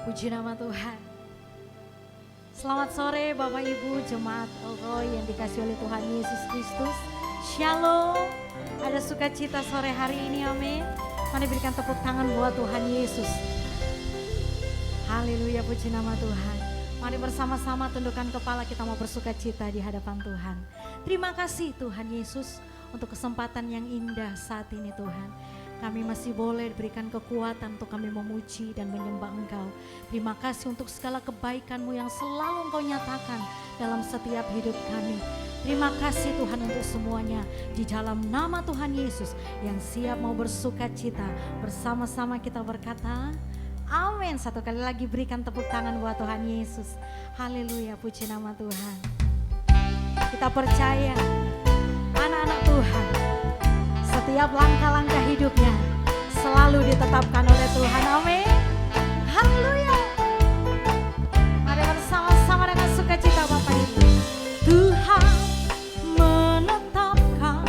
Puji nama Tuhan. Selamat sore Bapak Ibu Jemaat El-Roy yang dikasih oleh Tuhan Yesus Kristus. Shalom. Ada sukacita sore hari ini, amin. Mari berikan tepuk tangan buat Tuhan Yesus. Haleluya, puji nama Tuhan. Mari bersama-sama tundukkan kepala, kita mau bersukacita di hadapan Tuhan. Terima kasih Tuhan Yesus untuk kesempatan yang indah saat ini Tuhan. Kami masih boleh diberikan kekuatan untuk kami memuji dan menyembah Engkau. Terima kasih untuk segala kebaikan-Mu yang selalu Engkau nyatakan dalam setiap hidup kami. Terima kasih Tuhan untuk semuanya. Di dalam nama Tuhan Yesus yang siap mau bersukacita, bersama-sama kita berkata, amin. Satu kali lagi berikan tepuk tangan buat Tuhan Yesus. Haleluya, puji nama Tuhan. Kita percaya anak-anak Tuhan, setiap langkah-langkah hidupnya selalu ditetapkan oleh Tuhan. Amin. Haleluya. Mari bersama-sama dengan sukacita Bapak Ibu. Tuhan menetapkan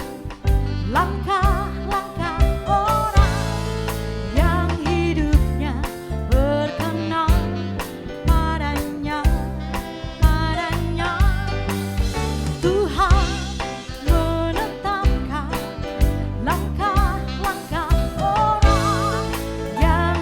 langkah-langkah orang yang hidupnya berkenan padanya. Tuhan menetapkan langkah-langkah orang yang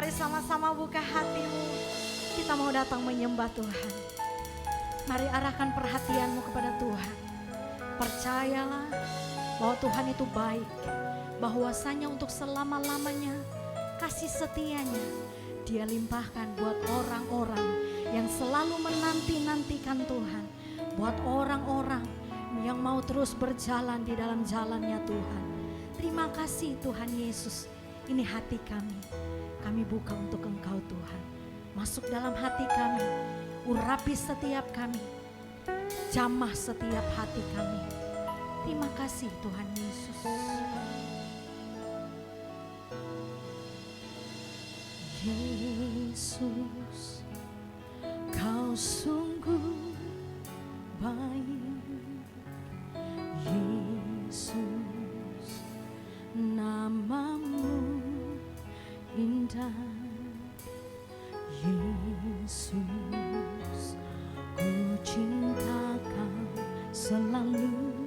Mari sama-sama buka hatimu. Kita mau datang menyembah Tuhan. Mari arahkan perhatianmu kepada Tuhan. Percayalah bahwa Tuhan itu baik. Bahwasanya untuk selama-lamanya kasih setianya Dia limpahkan buat orang-orang yang selalu menanti-nantikan Tuhan. Buat orang-orang yang mau terus berjalan di dalam jalannya Tuhan. Terima kasih Tuhan Yesus. Ini hati kami. Kami buka untuk Engkau Tuhan. Masuk dalam hati kami. Urapi setiap kami. Jamah setiap hati kami. Terima kasih Tuhan Yesus. Yesus, Kau sungguh baik. Yesus, namamu indah. Yesus, ku cinta Kau selalu.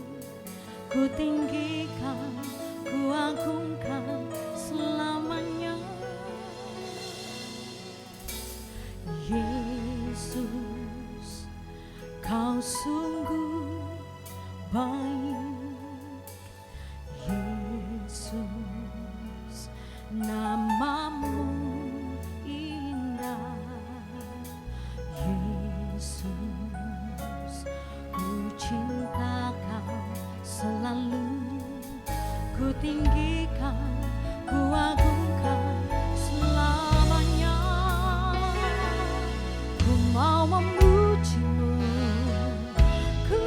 Ku tinggikan, ku agungkan selamanya. Yesus, Kau sungguh baik. Yesus, namamu indah. Yesus, ku cinta Kau selalu. Ku tinggikan, ku agungkan selamanya. Ku mau memuji-Mu, ku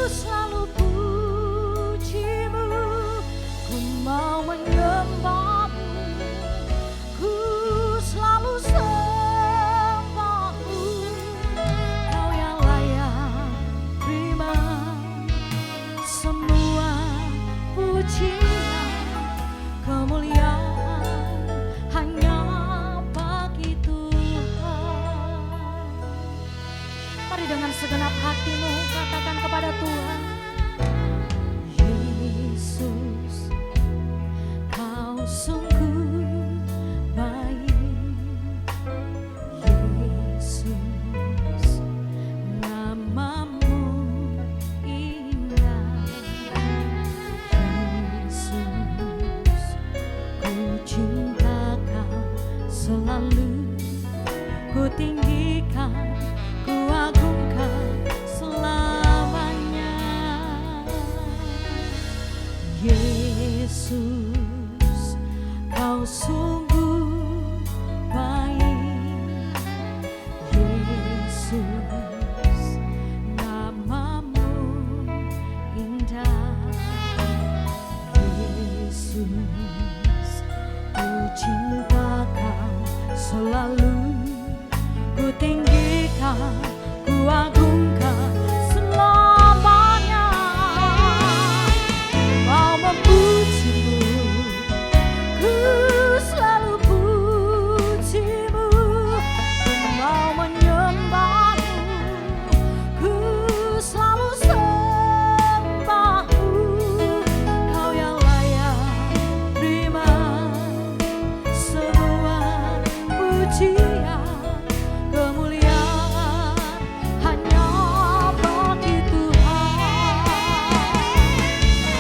selalu puji-Mu. Ku mau menyembah-Mu, ku selalu sembah-Mu. Kau yang layak terima semua pujian, kemuliaan hanya bagi Tuhan. Mari dengan segenap hatimu katakan kepada Tuhan. Yesus, Kau sungguh baik. Yesus, namamu indah. Yesus, ku cinta Kau selalu. Ku tinggikan, ku agungkan selamanya. Yesus, Kau sungguh baik. Yesus, namamu indah. Yesus, ku cinta Kau selalu. Ku tinggikan, ku agungkan selamanya. Ku mau memuji-Mu, ku selalu puji-Mu. Ku mau menyembah-Mu, ku selalu sembah-Mu. Kau yang layak terima semua pujian, kemuliaan hanya bagi Tuhan.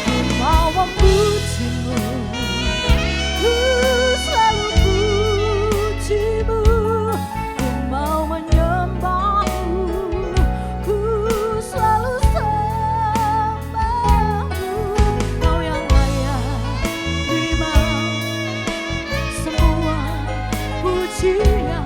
Ku mau memuji-Mu, ku selalu puji-Mu. Ku mau menyembah-Mu, ku selalu sembah-Mu. Kau yang layak terima semua pujian,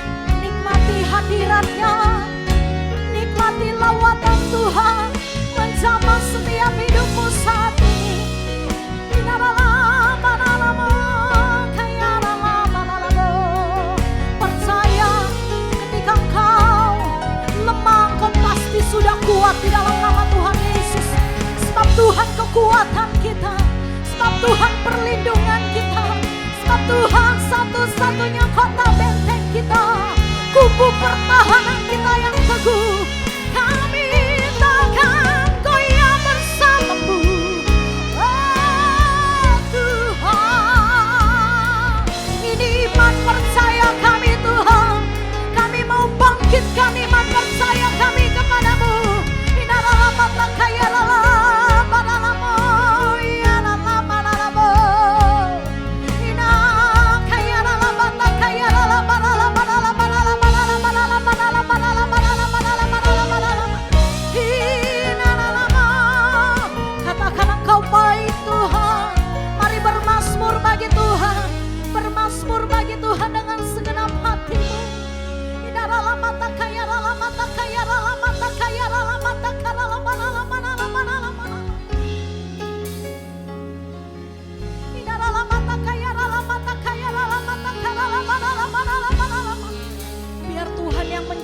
Nikmati hadiratnya, nikmati lawatan Tuhan menjamah setiap hidupmu saat ini. Percaya ketika engkau lemah, engkau pasti sudah kuat di dalam nama Tuhan Yesus. Sebab Tuhan kekuatan kita, sebab Tuhan perlindungan kita, sebab Tuhan satu-satunya kota benteng kita, kubu pertahanan kita yang teguh. Kami takkan goyah bersamamu, oh Tuhan. Ini iman percaya kami Tuhan, kami mau bangkitkan iman percaya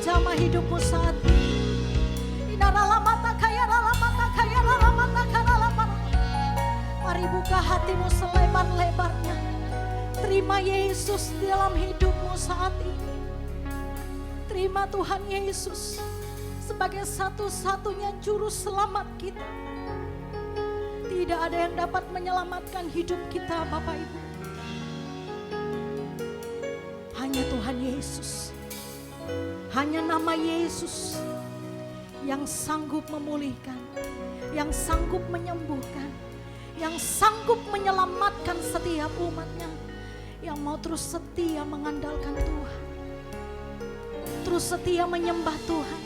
menjamah hidupmu saat ini. Mari buka hatimu selebar-lebarnya. Terima Yesus di dalam hidupmu saat ini. Terima Tuhan Yesus sebagai satu-satunya juru selamat kita. Tidak ada yang dapat menyelamatkan hidup kita, Bapak Ibu. Hanya Tuhan Yesus. Hanya nama Yesus yang sanggup memulihkan, yang sanggup menyembuhkan, yang sanggup menyelamatkan setiap umatnya, yang mau terus setia mengandalkan Tuhan, terus setia menyembah Tuhan,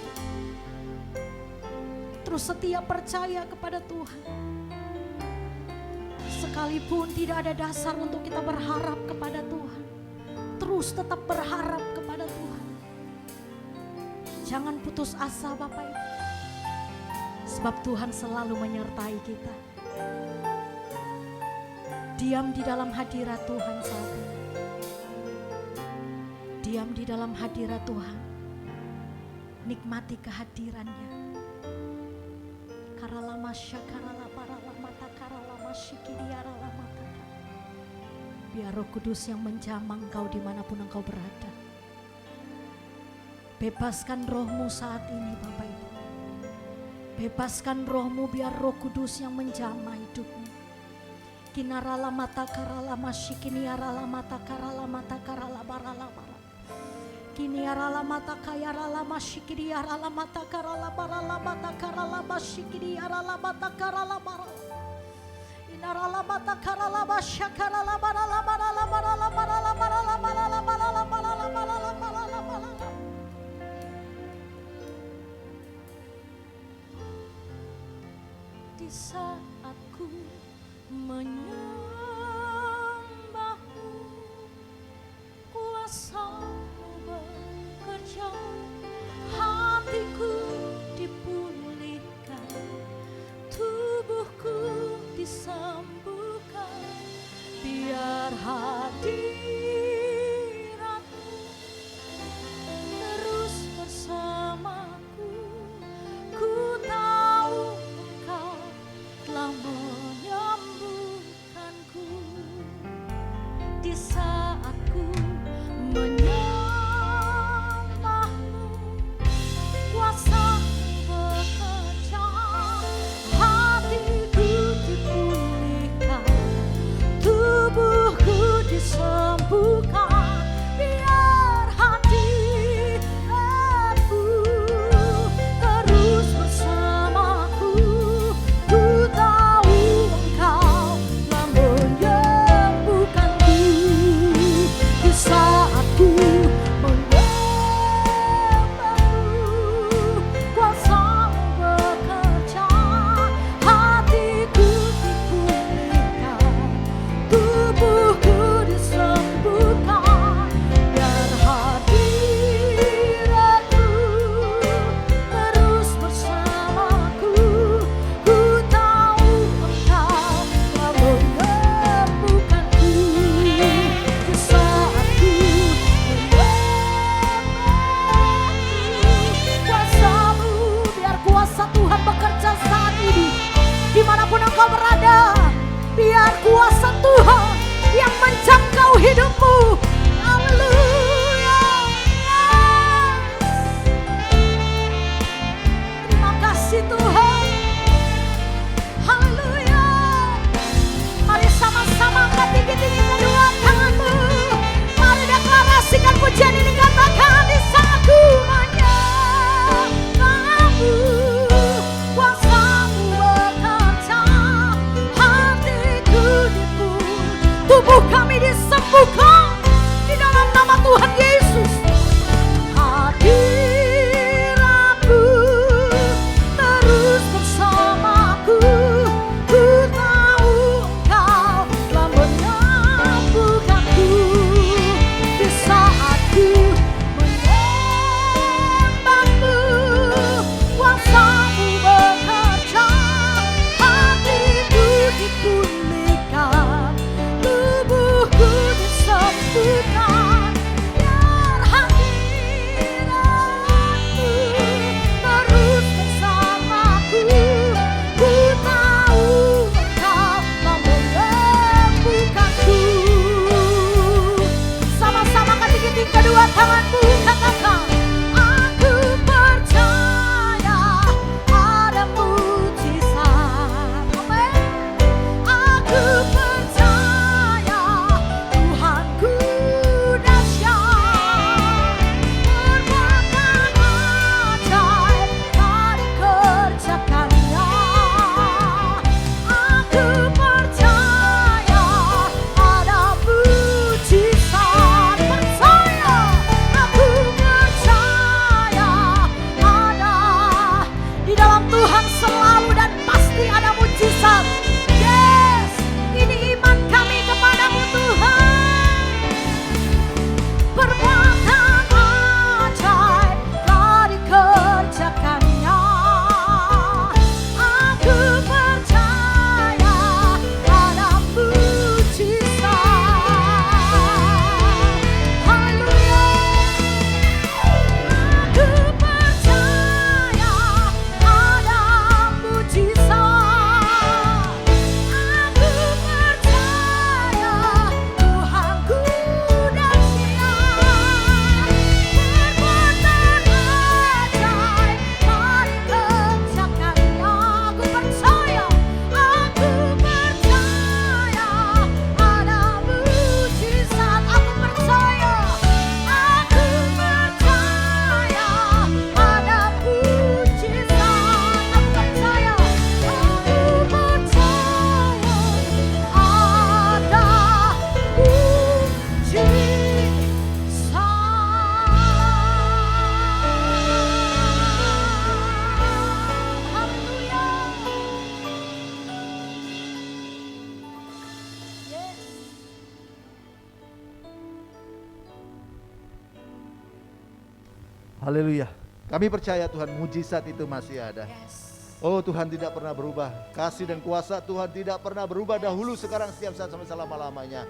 terus setia percaya kepada Tuhan. Sekalipun tidak ada dasar untuk kita berharap kepada Tuhan, terus tetap berharap kepada Tuhan. Jangan putus asa Bapak Ibu, sebab Tuhan selalu menyertai kita. Diam di dalam hadirat Tuhan saat ini. Diam di dalam hadirat Tuhan. Nikmati kehadirannya. Karalama syakarala paralama takaralama shikidiaralama takar. Biar Roh Kudus yang menjamah engkau dimanapun engkau berada. Bebaskan rohmu saat ini Bapak Ibu. Bebaskan rohmu biar Roh Kudus yang menjamah hidupmu. Kinarala mata karala masyikiniarala mata karala mata karala barala bara. Kiniarala mata kayarala masyikiniarala mata karala barala mata karala masyikiniarala mata karala bara. Inarala mata karala masyakarala barala barala barala barala barala barala barala barala barala barala barala. Di saat ku menyembahmu, kuasa-Mu bekerja, hatiku dipulihkan, tubuhku disembuhkan, biar hadirat-Mu terus bersamaku. Ku tahu Engkau telah menyembuhkanku. Di saat ku menyembah-Mu, kuasa-Mu bekerja, hatiku dipulihkan, tubuhku disembuhkan, biar hadirat-Mu terus bersamaku. Ku tahu Engkau telah menyembuhkanku. Di saat ku menyembah-Mu, kuasa-Mu bekerja, hatiku dipulihkan, tubuhku disembuhkan, biar hadirat-Mu terus bersamaku. Ku tahu Engkau telah menyembuhkanku. Di saat ku kuasa-Mu, biar kuasa Tuhan bekerja saat ini. Dimanapun engkau berada, biar kuasa Tuhan yang menjangkau hidupmu. Haleluya. Terima kasih Tuhan. Haleluya. Mari sama-sama angkat tinggi-tinggi kedua tanganmu. Mari deklarasikan pujian ini, katakan di saat ku menyembah-Mu, kuasa-Mu bekerja, hatiku dipulihkan, tubuh kami disembuhkan di dalam nama Tuhan Yesus. Hadirat-Mu terus bersamaku. Ku tahu Engkau telah menyembuhkanku. Di saat ku menyembah-Mu, kuasa-Mu bekerja, hatiku dipulihkan, tubuhku disembuhkan. Haleluya. Kami percaya Tuhan, mujizat itu masih ada. Yes. Oh, Tuhan tidak pernah berubah. Kasih dan kuasa Tuhan tidak pernah berubah dahulu, sekarang, setiap saat, sampai selama-lamanya.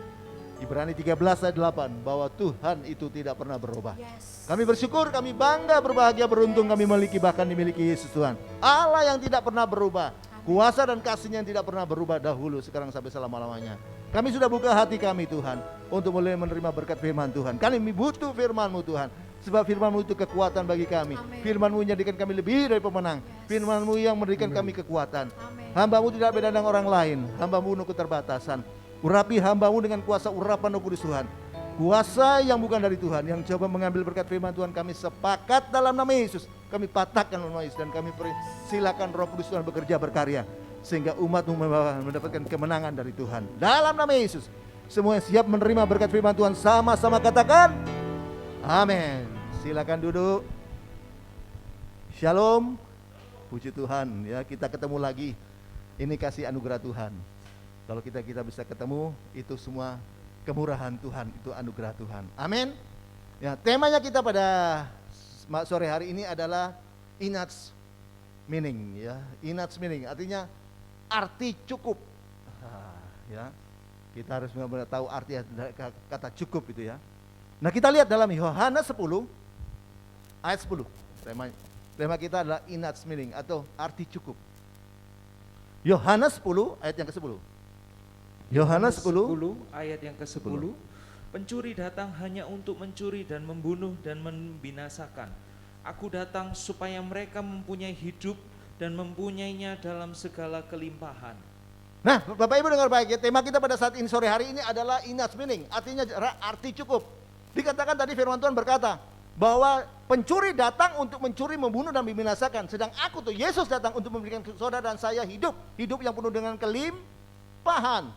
Ibrani 13 ayat 8, bahwa Tuhan itu tidak pernah berubah. Yes. Kami bersyukur, kami bangga, berbahagia, beruntung kami memiliki, bahkan dimiliki Yesus Tuhan. Allah yang tidak pernah berubah. Kuasa dan kasih-Nya yang tidak pernah berubah dahulu, sekarang, sampai selama-lamanya. Kami sudah buka hati kami Tuhan, untuk mulai menerima berkat firman Tuhan. Kami butuh firman-Mu Tuhan. Sebab firman-Mu itu kekuatan bagi kami. Amin. Firman-Mu menjadikan kami lebih dari pemenang. Yes. Firman-Mu yang memberikan kami kekuatan. Amin. Hamba-Mu tidak beda dengan orang lain. Hamba-Mu penuh keterbatasan. Urapi hamba-Mu dengan kuasa urapan Roh Kudus Tuhan. Kuasa yang bukan dari Tuhan, yang coba mengambil berkat firman Tuhan, kami sepakat dalam nama Yesus. Kami patahkan nama Yesus, dan kami silakan Roh Kudus Tuhan bekerja, berkarya, sehingga umat-Mu mendapatkan kemenangan dari Tuhan. Dalam nama Yesus, semua yang siap menerima berkat firman Tuhan sama-sama katakan amin. Silakan duduk. Shalom. Puji Tuhan, ya, kita ketemu lagi. Ini kasih anugerah Tuhan. Kalau kita bisa ketemu, itu semua kemurahan Tuhan, itu anugerah Tuhan. Amin. Ya, temanya kita pada sore hari ini adalah enough meaning, ya. Enough meaning artinya arti cukup. Ya. Kita harus benar-benar tahu arti kata cukup itu, ya. Nah, kita lihat dalam Yohanes 10 ayat 10. Tema kita adalah enough meaning atau arti cukup. Yohanes 10 ayat yang ke-10. Yohanes 10 ayat yang ke-10. Pencuri datang hanya untuk mencuri dan membunuh dan membinasakan. Aku datang supaya mereka mempunyai hidup dan mempunyainya dalam segala kelimpahan. Nah, Bapak Ibu dengar baik, ya. Tema kita pada saat ini, sore hari ini adalah enough meaning, artinya arti cukup. Dikatakan tadi firman Tuhan berkata bahwa pencuri datang untuk mencuri, membunuh dan membinasakan. Sedang aku tuh, Yesus datang untuk memberikan saudara dan saya hidup yang penuh dengan kelimpahan.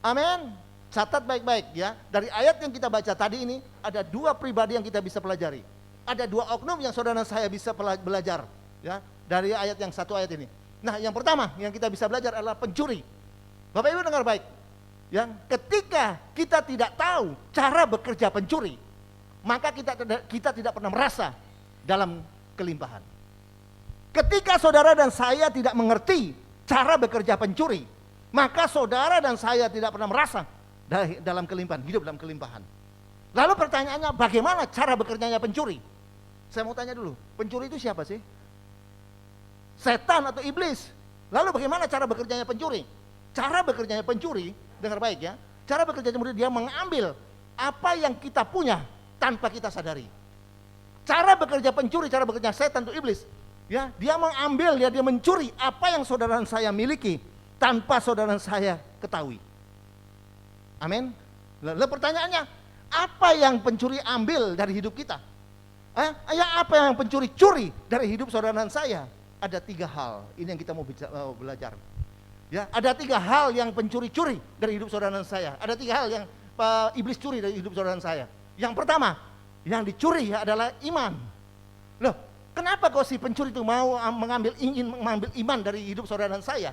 Amin. Catat baik-baik, ya. Dari ayat yang kita baca tadi ini, ada dua pribadi yang kita bisa pelajari. Ada dua oknum yang saudara dan saya bisa belajar, ya, dari ayat yang satu ayat ini. Nah, yang pertama yang kita bisa belajar adalah pencuri. Bapak Ibu dengar baik. Yang ketika kita tidak tahu cara bekerja pencuri, maka kita tidak pernah merasa dalam kelimpahan. Ketika saudara dan saya tidak mengerti cara bekerja pencuri, maka saudara dan saya tidak pernah merasa dalam kelimpahan, hidup dalam kelimpahan. Lalu pertanyaannya, bagaimana cara bekerjanya pencuri? Saya mau tanya dulu, pencuri itu siapa sih? Setan atau iblis? Lalu bagaimana cara bekerjanya pencuri? Cara bekerjanya pencuri, dengar baik, ya. Cara bekerjanya pencuri, dia mengambil apa yang kita punya tanpa kita sadari. Cara bekerja pencuri, cara bekerja setan atau iblis, ya, dia mengambil, dia mencuri apa yang saudara dan saya miliki tanpa saudara dan saya ketahui. Amin. Lalu pertanyaannya, apa yang pencuri ambil dari hidup kita? Apa yang pencuri curi dari hidup saudara dan saya? Ada 3 hal, ini yang kita mau belajar. Ya, ada 3 hal yang pencuri curi dari hidup saudara dan saya. Ada 3 hal yang iblis curi dari hidup saudara dan saya. Yang pertama, yang dicuri adalah iman. Loh, kenapa kok si pencuri itu ingin mengambil iman dari hidup saudara dan saya?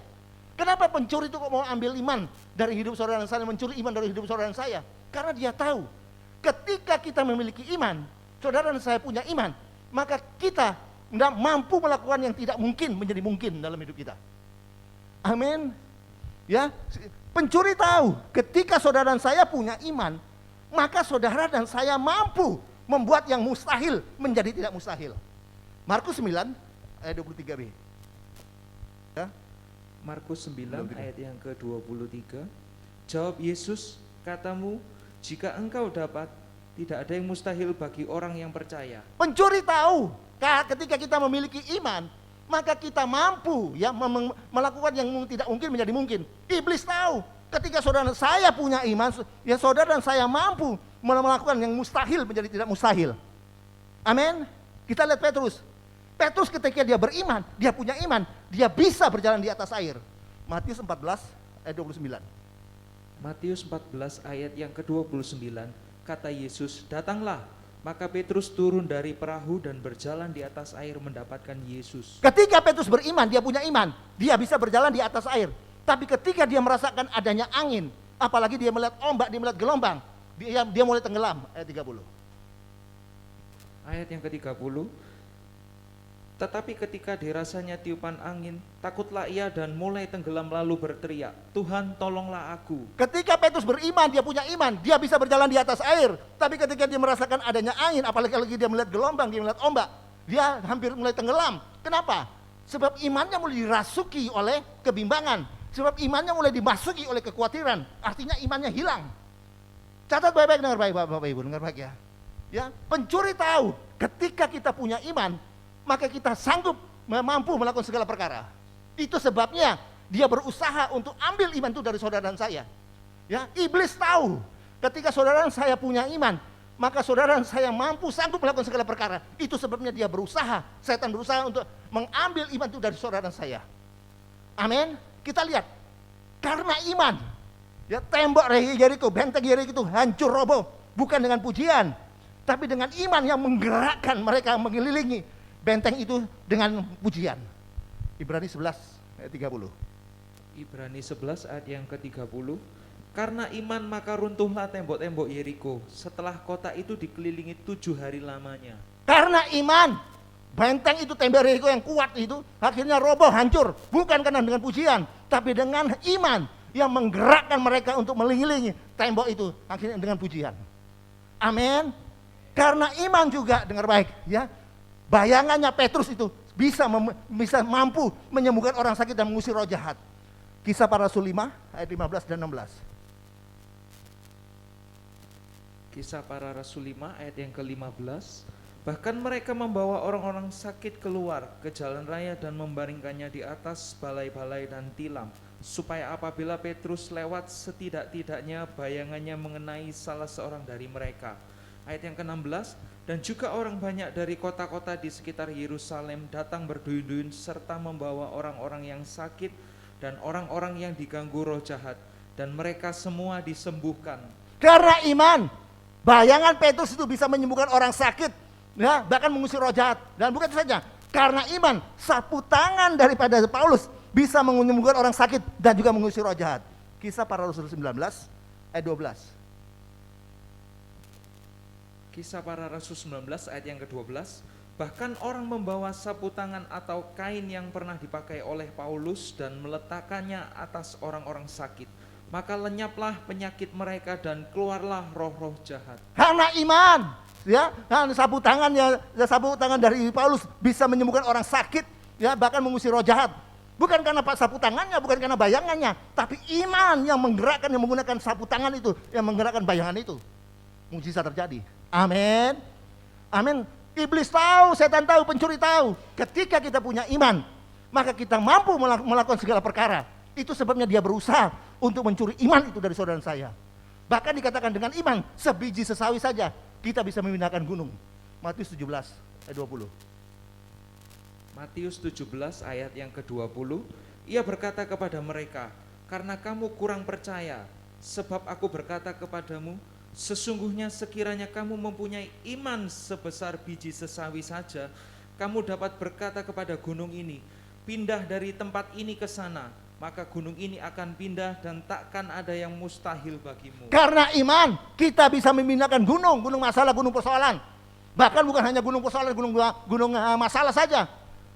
Kenapa pencuri itu kok mau ambil iman dari hidup saudara dan saya, mencuri iman dari hidup saudara dan saya? Karena dia tahu, ketika kita memiliki iman, saudara dan saya punya iman, maka kita mampu melakukan yang tidak mungkin menjadi mungkin dalam hidup kita. Amin. Ya, pencuri tahu ketika saudara dan saya punya iman, maka saudara dan saya mampu membuat yang mustahil menjadi tidak mustahil. Markus 9 ayat 23b. Ya. Markus 9 ayat yang ke-23. Jawab Yesus, katamu, jika engkau dapat, tidak ada yang mustahil bagi orang yang percaya. Pencuri tahu ketika kita memiliki iman, maka kita mampu, ya, melakukan yang tidak mungkin menjadi mungkin. Iblis tahu ketika saudara dan saya punya iman, ya, saudara dan saya mampu melakukan yang mustahil menjadi tidak mustahil. Amin. Kita lihat Petrus. Petrus ketika dia beriman, dia punya iman, dia bisa berjalan di atas air. Matius 14 ayat 29. Matius 14 ayat yang ke-29, kata Yesus, datanglah. Maka Petrus turun dari perahu dan berjalan di atas air mendapatkan Yesus. Ketika Petrus beriman, dia punya iman, dia bisa berjalan di atas air. Tapi ketika dia merasakan adanya angin, apalagi dia melihat ombak, dia melihat gelombang, dia mulai tenggelam. Ayat 30. Ayat yang ke-30. Tetapi ketika dirasanya tiupan angin, takutlah ia dan mulai tenggelam lalu berteriak, Tuhan tolonglah aku. Ketika Petrus beriman, dia punya iman, dia bisa berjalan di atas air. Tapi ketika dia merasakan adanya angin, apalagi lagi dia melihat gelombang, dia melihat ombak, dia hampir mulai tenggelam. Kenapa? Sebab imannya mulai dirasuki oleh kebimbangan. Sebab imannya mulai dimasuki oleh kekhawatiran. Artinya imannya hilang. Catat baik-baik, dengar baik Bapak Ibu, dengar baik ya. Ya, pencuri tahu ketika kita punya iman, maka kita sanggup mampu melakukan segala perkara. Itu sebabnya dia berusaha untuk ambil iman itu dari saudara dan saya. Ya, iblis tahu ketika saudara dan saya punya iman, maka saudara dan saya mampu sanggup melakukan segala perkara. Itu sebabnya dia berusaha, setan berusaha untuk mengambil iman itu dari saudara dan saya. Amin. Kita lihat, karena iman, ya tembok Yeriko, benteng Yeriko itu hancur roboh, bukan dengan pujian, tapi dengan iman yang menggerakkan mereka mengelilingi benteng itu dengan pujian. Ibrani 11 ayat 30. Ibrani 11 ayat yang ke-30. Karena iman maka runtuhlah tembok-tembok Yeriko setelah kota itu dikelilingi 7 hari lamanya. Karena iman, benteng itu tembok Yeriko yang kuat itu akhirnya roboh, hancur. Bukan karena dengan pujian, tapi dengan iman yang menggerakkan mereka untuk mengelilingi tembok itu akhirnya dengan pujian. Amin. Karena iman juga, dengar baik ya. Bayangannya Petrus itu bisa mampu menyembuhkan orang sakit dan mengusir roh jahat. Kisah Para Rasul 5 ayat 15 dan 16. Kisah Para Rasul 5 ayat yang ke-15. Bahkan mereka membawa orang-orang sakit keluar ke jalan raya dan membaringkannya di atas balai-balai dan tilam, supaya apabila Petrus lewat setidak-tidaknya bayangannya mengenai salah seorang dari mereka. Ayat yang ke-16. Dan juga orang banyak dari kota-kota di sekitar Yerusalem datang berduyun-duyun serta membawa orang-orang yang sakit dan orang-orang yang diganggu roh jahat, dan mereka semua disembuhkan. Karena iman, bayangan Petrus itu bisa menyembuhkan orang sakit, ya, bahkan mengusir roh jahat. Dan bukan itu saja, karena iman, sapu tangan daripada Paulus bisa menyembuhkan orang sakit dan juga mengusir roh jahat. Kisah Para Rasul 19 ayat 12. Kisah Para Rasul 19 ayat yang ke-12. Bahkan orang membawa sapu tangan atau kain yang pernah dipakai oleh Paulus dan meletakkannya atas orang-orang sakit. Maka lenyaplah penyakit mereka dan keluarlah roh-roh jahat. Karena iman, ya, dan sapu tangan dari Paulus bisa menyembuhkan orang sakit, ya, bahkan mengusir roh jahat. Bukan karena sapu tangannya, bukan karena bayangannya, tapi iman yang menggerakkan, yang menggunakan sapu tangan itu, yang menggerakkan bayangan itu. Mukjizat terjadi. Amin. Amin. Iblis tahu, setan tahu, pencuri tahu. Ketika kita punya iman, maka kita mampu melakukan segala perkara. Itu sebabnya dia berusaha untuk mencuri iman itu dari saudara saya. Bahkan dikatakan dengan iman, sebiji sesawi saja kita bisa memindahkan gunung. Matius 17 ayat 20. Matius 17 ayat yang ke-20. Ia berkata kepada mereka, karena kamu kurang percaya, sebab aku berkata kepadamu, sesungguhnya sekiranya kamu mempunyai iman sebesar biji sesawi saja, kamu dapat berkata kepada gunung ini, pindah dari tempat ini ke sana, maka gunung ini akan pindah dan takkan ada yang mustahil bagimu. Karena iman, kita bisa memindahkan gunung masalah, gunung persoalan. Bahkan bukan hanya gunung persoalan, gunung masalah saja.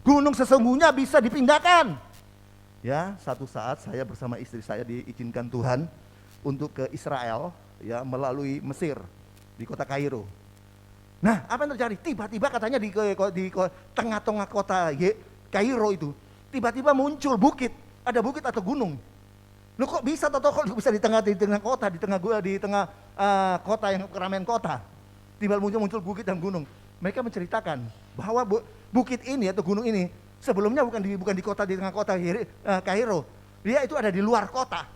Gunung sesungguhnya bisa dipindahkan. Ya, satu saat saya bersama istri saya diizinkan Tuhan untuk ke Israel, ya, melalui Mesir di kota Kairo. Nah, apa yang terjadi? Tiba-tiba katanya di tengah-tengah kota Kairo itu, tiba-tiba muncul bukit, ada bukit atau gunung. Loh, kok bisa bisa di tengah kota, di tengah kota yang keramaian kota. Tiba-tiba muncul bukit dan gunung. Mereka menceritakan bahwa bukit ini atau gunung ini sebelumnya bukan di kota, di tengah kota Kairo. Dia itu ada di luar kota.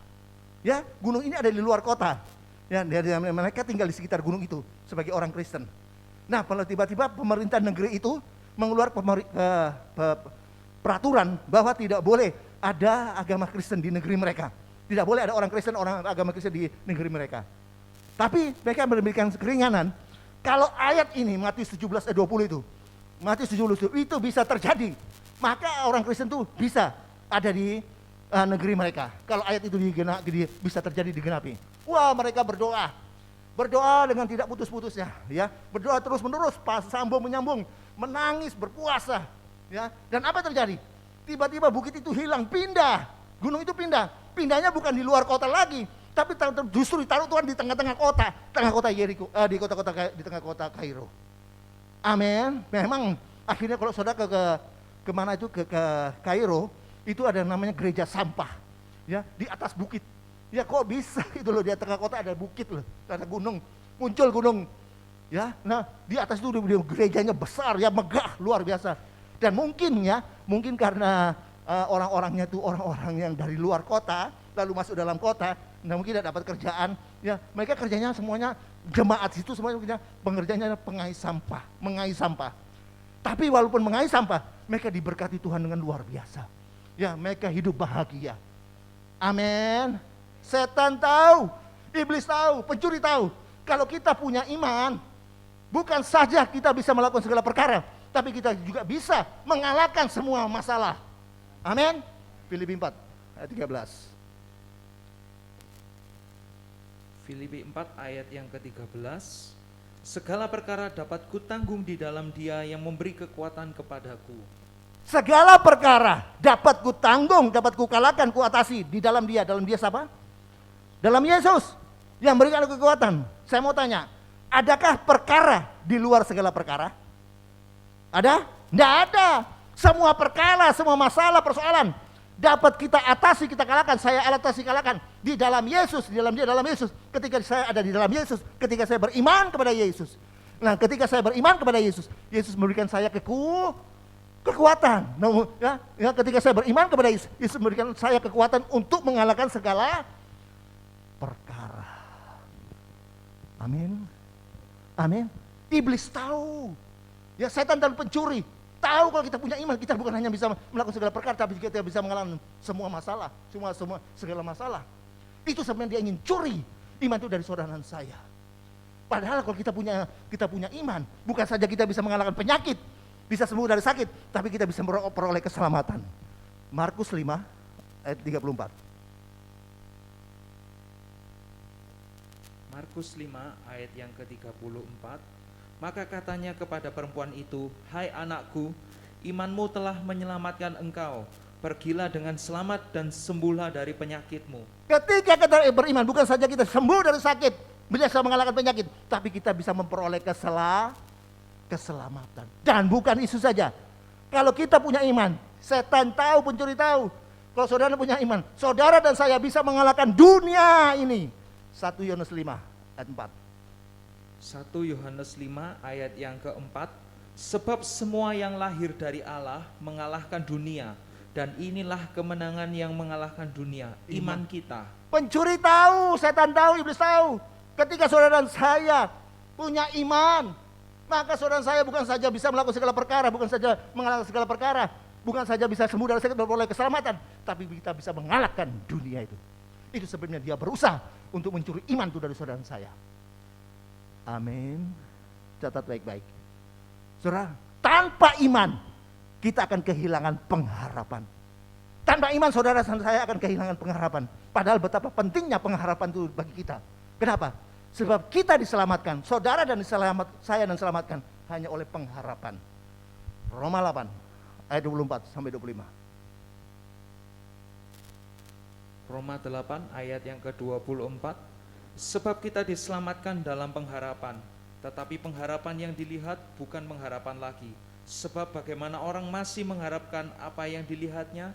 Ya, gunung ini ada di luar kota. Ya, mereka tinggal di sekitar gunung itu sebagai orang Kristen. Nah, tiba-tiba pemerintah negeri itu mengeluarkan peraturan bahwa tidak boleh ada agama Kristen di negeri mereka. Tidak boleh ada orang Kristen, orang agama Kristen di negeri mereka. Tapi mereka memberikan keringanan. Kalau ayat ini Matius 17 ayat 20 itu, Matius 17 itu bisa terjadi, maka orang Kristen itu bisa ada di negeri mereka. Kalau ayat itu bisa terjadi digenapi. Wah, mereka berdoa. berdoa dengan tidak putus-putusnya, ya, berdoa terus-menerus, sambung menyambung, menangis, berpuasa, ya. Dan apa terjadi? Tiba-tiba bukit itu hilang, pindah, gunung itu pindah. Pindahnya bukan di luar kota lagi, tapi justru ditaruh Tuhan di tengah-tengah kota Yeriko, di tengah kota Kairo. Amin. Memang akhirnya kalau saudara ke mana itu ke Kairo, itu ada namanya gereja sampah, ya, di atas bukit. Ya kok bisa itu loh, di tengah kota ada bukit loh, ada gunung, muncul gunung, ya. Nah di atas itu gerejanya besar, ya, megah, luar biasa. Dan mungkin karena orang-orangnya itu orang-orang yang dari luar kota lalu masuk dalam kota, nah mungkin tidak dapat kerjaan, ya. Mereka kerjanya semuanya, jemaat itu semuanya pengerjanya mengais sampah. Tapi walaupun mengais sampah, mereka diberkati Tuhan dengan luar biasa. Ya, mereka hidup bahagia. Amin. Setan tahu, iblis tahu, pencuri tahu. Kalau kita punya iman, bukan saja kita bisa melakukan segala perkara, tapi kita juga bisa mengalahkan semua masalah. Amin. Filipi 4 ayat 13. Filipi 4 ayat yang ke-13. Segala perkara dapat kutanggung di dalam Dia yang memberi kekuatan kepadaku. Segala perkara dapat kutanggung, dapat kukalahkan, kuatasi di dalam Dia. Dalam Dia siapa? Dalam Yesus yang memberikan kekuatan. Saya mau tanya, adakah perkara di luar segala perkara? Ada? Tidak ada. Semua perkara, semua masalah, persoalan dapat kita atasi, kita kalahkan. Saya atasi, kalahkan di dalam Yesus, di dalam Dia, dalam Yesus. Ketika saya ada di dalam Yesus, ketika saya beriman kepada Yesus. Nah, ketika saya beriman kepada Yesus, Yesus memberikan saya kekuatan. Nah, ya, ketika saya beriman kepada Yesus, Yesus memberikan saya kekuatan untuk mengalahkan segala perkara. Amin. Amin. Iblis tahu. Ya, setan dan pencuri tahu kalau kita punya iman, kita bukan hanya bisa melakukan segala perkara, tapi kita bisa mengalahkan semua masalah, segala masalah. Itu sebenarnya dia ingin curi iman itu dari saudara dan saya. Padahal kalau kita punya iman, bukan saja kita bisa mengalahkan penyakit, bisa sembuh dari sakit, tapi kita bisa memperoleh keselamatan. Markus 5 ayat 34. Markus 5 ayat yang ke-34. Maka katanya kepada perempuan itu, "Hai anakku, imanmu telah menyelamatkan engkau. Pergilah dengan selamat dan sembuhlah dari penyakitmu." Ketika kita beriman, bukan saja kita sembuh dari sakit, bisa mengalahkan penyakit, tapi kita bisa memperoleh keselamatan. Dan bukan itu saja. Kalau kita punya iman, setan tahu, pencuri tahu. Kalau saudara punya iman, saudara dan saya bisa mengalahkan dunia ini. 1 Yohanes 5 ayat 4. 1 Yohanes 5 ayat yang keempat. Sebab semua yang lahir dari Allah mengalahkan dunia, dan inilah kemenangan yang mengalahkan dunia, iman kita. Pencuri tahu, setan tahu, iblis tahu. Ketika saudara dan saya punya iman, maka saudara dan saya bukan saja bisa melakukan segala perkara, bukan saja mengalahkan segala perkara, bukan saja bisa sembuh dari sakit dan memperoleh keselamatan, tapi kita bisa mengalahkan dunia itu. Itu sebenarnya dia berusaha untuk mencuri iman itu dari saudara dan saya. Amin. Catat baik-baik. Saudara, tanpa iman kita akan kehilangan pengharapan. Tanpa iman saudara dan saya akan kehilangan pengharapan. Padahal betapa pentingnya pengharapan itu bagi kita. Kenapa? Sebab kita diselamatkan, saudara dan saya dan diselamatkan hanya oleh pengharapan. Roma 8 ayat 24 sampai 25. Roma 8 ayat yang ke-24. Sebab kita diselamatkan dalam pengharapan, tetapi pengharapan yang dilihat bukan pengharapan lagi. Sebab bagaimana orang masih mengharapkan apa yang dilihatnya,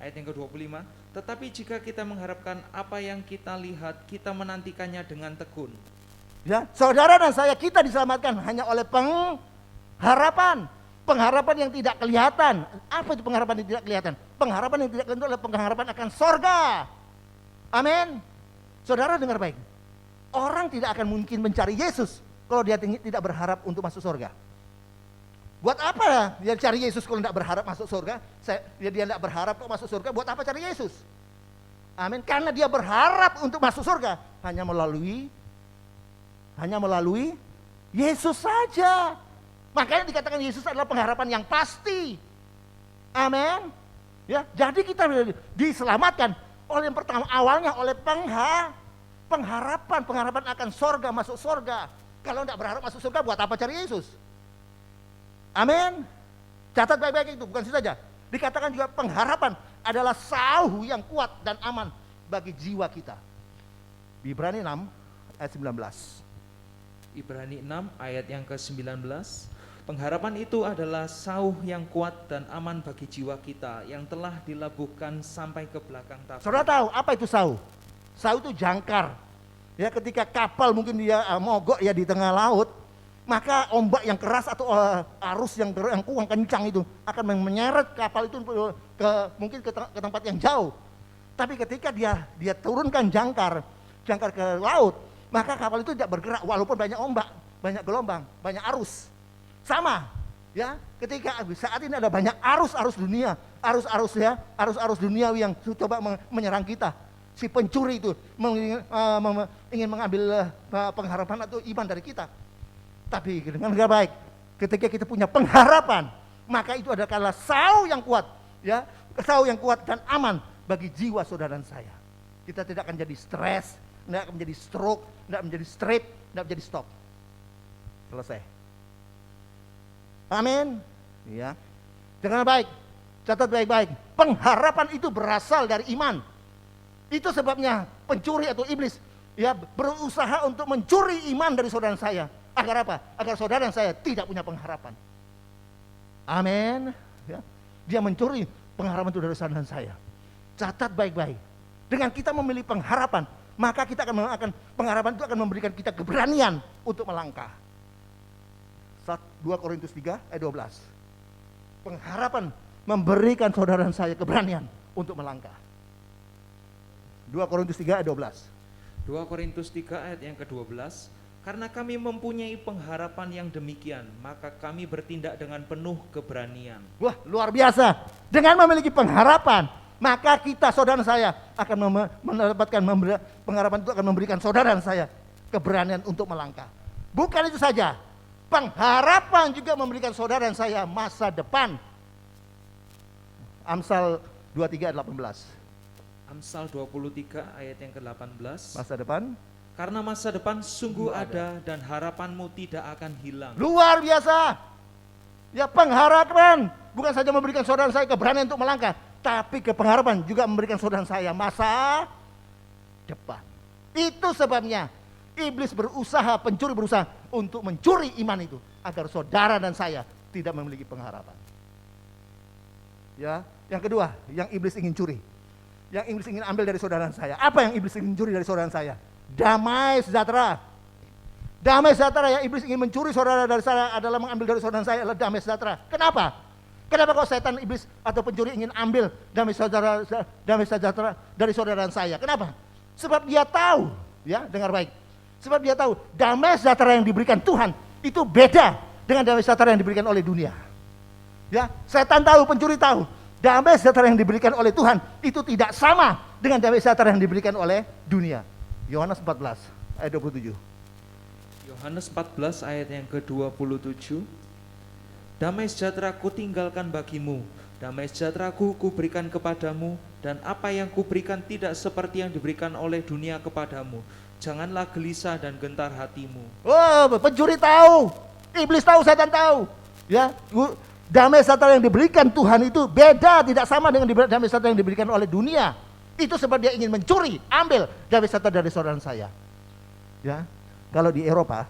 ayat yang ke-25, tetapi jika kita mengharapkan apa yang kita lihat, kita menantikannya dengan tekun. Ya, saudara dan saya kita diselamatkan hanya oleh pengharapan. Pengharapan yang tidak kelihatan. Apa itu pengharapan yang tidak kelihatan? Pengharapan yang tidak kelihatan adalah pengharapan akan sorga. Amin. Saudara dengar baik. Orang tidak akan mungkin mencari Yesus kalau dia tidak berharap untuk masuk surga. Buat apa dia cari Yesus kalau tidak berharap masuk surga? Dia tidak berharap untuk masuk surga, buat apa cari Yesus? Amin. Karena dia berharap untuk masuk surga hanya melalui Yesus saja. Makanya dikatakan Yesus adalah pengharapan yang pasti. Amin. Ya, jadi kita diselamatkan oleh yang pertama awalnya oleh pengharapan akan sorga, masuk sorga. Kalau tidak berharap masuk surga, buat apa cari Yesus? Amin. Catat baik-baik itu, bukan itu saja. Dikatakan juga pengharapan adalah sauh yang kuat dan aman bagi jiwa kita. Ibrani 6 ayat 19. Ibrani 6 ayat yang ke-19. Pengharapan itu adalah sauh yang kuat dan aman bagi jiwa kita yang telah dilabuhkan sampai ke belakang tabur. Saudara tahu apa itu sauh? Sauh itu jangkar. Ya, ketika kapal mungkin dia mogok ya di tengah laut, maka ombak yang keras atau arus yang kencang itu akan menyeret kapal itu mungkin ke tempat yang jauh. Tapi ketika dia turunkan jangkar ke laut, maka kapal itu tidak bergerak walaupun banyak ombak, banyak gelombang, banyak arus. Sama, ya, ketika saat ini ada banyak arus dunia, arus duniawi yang coba menyerang kita. Si pencuri itu ingin mengambil pengharapan atau iman dari kita. Tapi dengan baik, ketika kita punya pengharapan, maka itu adalah sauh yang kuat, ya, sauh yang kuat dan aman bagi jiwa saudara dan saya. Kita tidak akan jadi stres, tidak akan menjadi stroke, tidak menjadi strip, tidak menjadi stop. Selesai. Amin. Ya. Dengan baik, catat baik-baik. Pengharapan itu berasal dari iman. Itu sebabnya pencuri atau iblis ya berusaha untuk mencuri iman dari saudara saya. Agar apa? Agar saudara dan saya tidak punya pengharapan. Amin. Ya. Dia mencuri pengharapan itu dari saudara dan saya. Catat baik-baik. Dengan kita memilih pengharapan, maka kita akan pengharapan itu akan memberikan kita keberanian untuk melangkah. 2 Korintus 3 ayat 12. Pengharapan memberikan saudara dan saya keberanian untuk melangkah. 2 Korintus 3 ayat 12. 2 Korintus 3 ayat yang ke-12. Karena kami mempunyai pengharapan yang demikian, maka kami bertindak dengan penuh keberanian. Wah, luar biasa. Dengan memiliki pengharapan, maka kita saudara dan saya akan mendapatkan pengharapan itu akan memberikan saudara dan saya keberanian untuk melangkah. Bukan itu saja. Pengharapan juga memberikan saudara dan saya masa depan. Amsal 23 ayat 18. Amsal 23 ayat yang ke-18. Masa depan. Karena masa depan sungguh ada dan harapanmu tidak akan hilang. Luar biasa. Ya, pengharapan bukan saja memberikan saudara dan saya keberanian untuk melangkah, tapi pengharapan juga memberikan saudara dan saya masa depan. Itu sebabnya iblis pencuri berusaha untuk mencuri iman itu agar saudara dan saya tidak memiliki pengharapan. Ya, yang kedua, yang iblis ingin curi. Yang iblis ingin ambil dari saudara dan saya. Apa yang iblis ingin curi dari saudara dan saya? Damai sejahtera. Damai sejahtera yang iblis ingin mencuri saudara dari saya adalah mengambil dari saudara dan saya adalah damai sejahtera. Kenapa? Kenapa kok setan iblis atau pencuri ingin ambil damai sejahtera dari saudara dan saya? Kenapa? Sebab dia tahu, ya, dengar baik. Sebab dia tahu damai sejahtera yang diberikan Tuhan itu beda dengan damai sejahtera yang diberikan oleh dunia. Ya, setan tahu, pencuri tahu, damai sejahtera yang diberikan oleh Tuhan itu tidak sama dengan damai sejahtera yang diberikan oleh dunia. Yohanes 14 ayat 27. Yohanes 14 ayat yang ke-27. Damai sejahtera ku tinggalkan bagimu, damai sejahtera ku berikan kepadamu, dan apa yang kuberikan tidak seperti yang diberikan oleh dunia kepadamu. Janganlah gelisah dan gentar hatimu. Oh, pencuri tahu, iblis tahu, setan tahu. Ya, damai sejahtera yang diberikan Tuhan itu beda, tidak sama dengan damai sejahtera yang diberikan oleh dunia. Itu sebab dia ingin mencuri, ambil damai sejahtera dari saudara saya. Ya, kalau di Eropa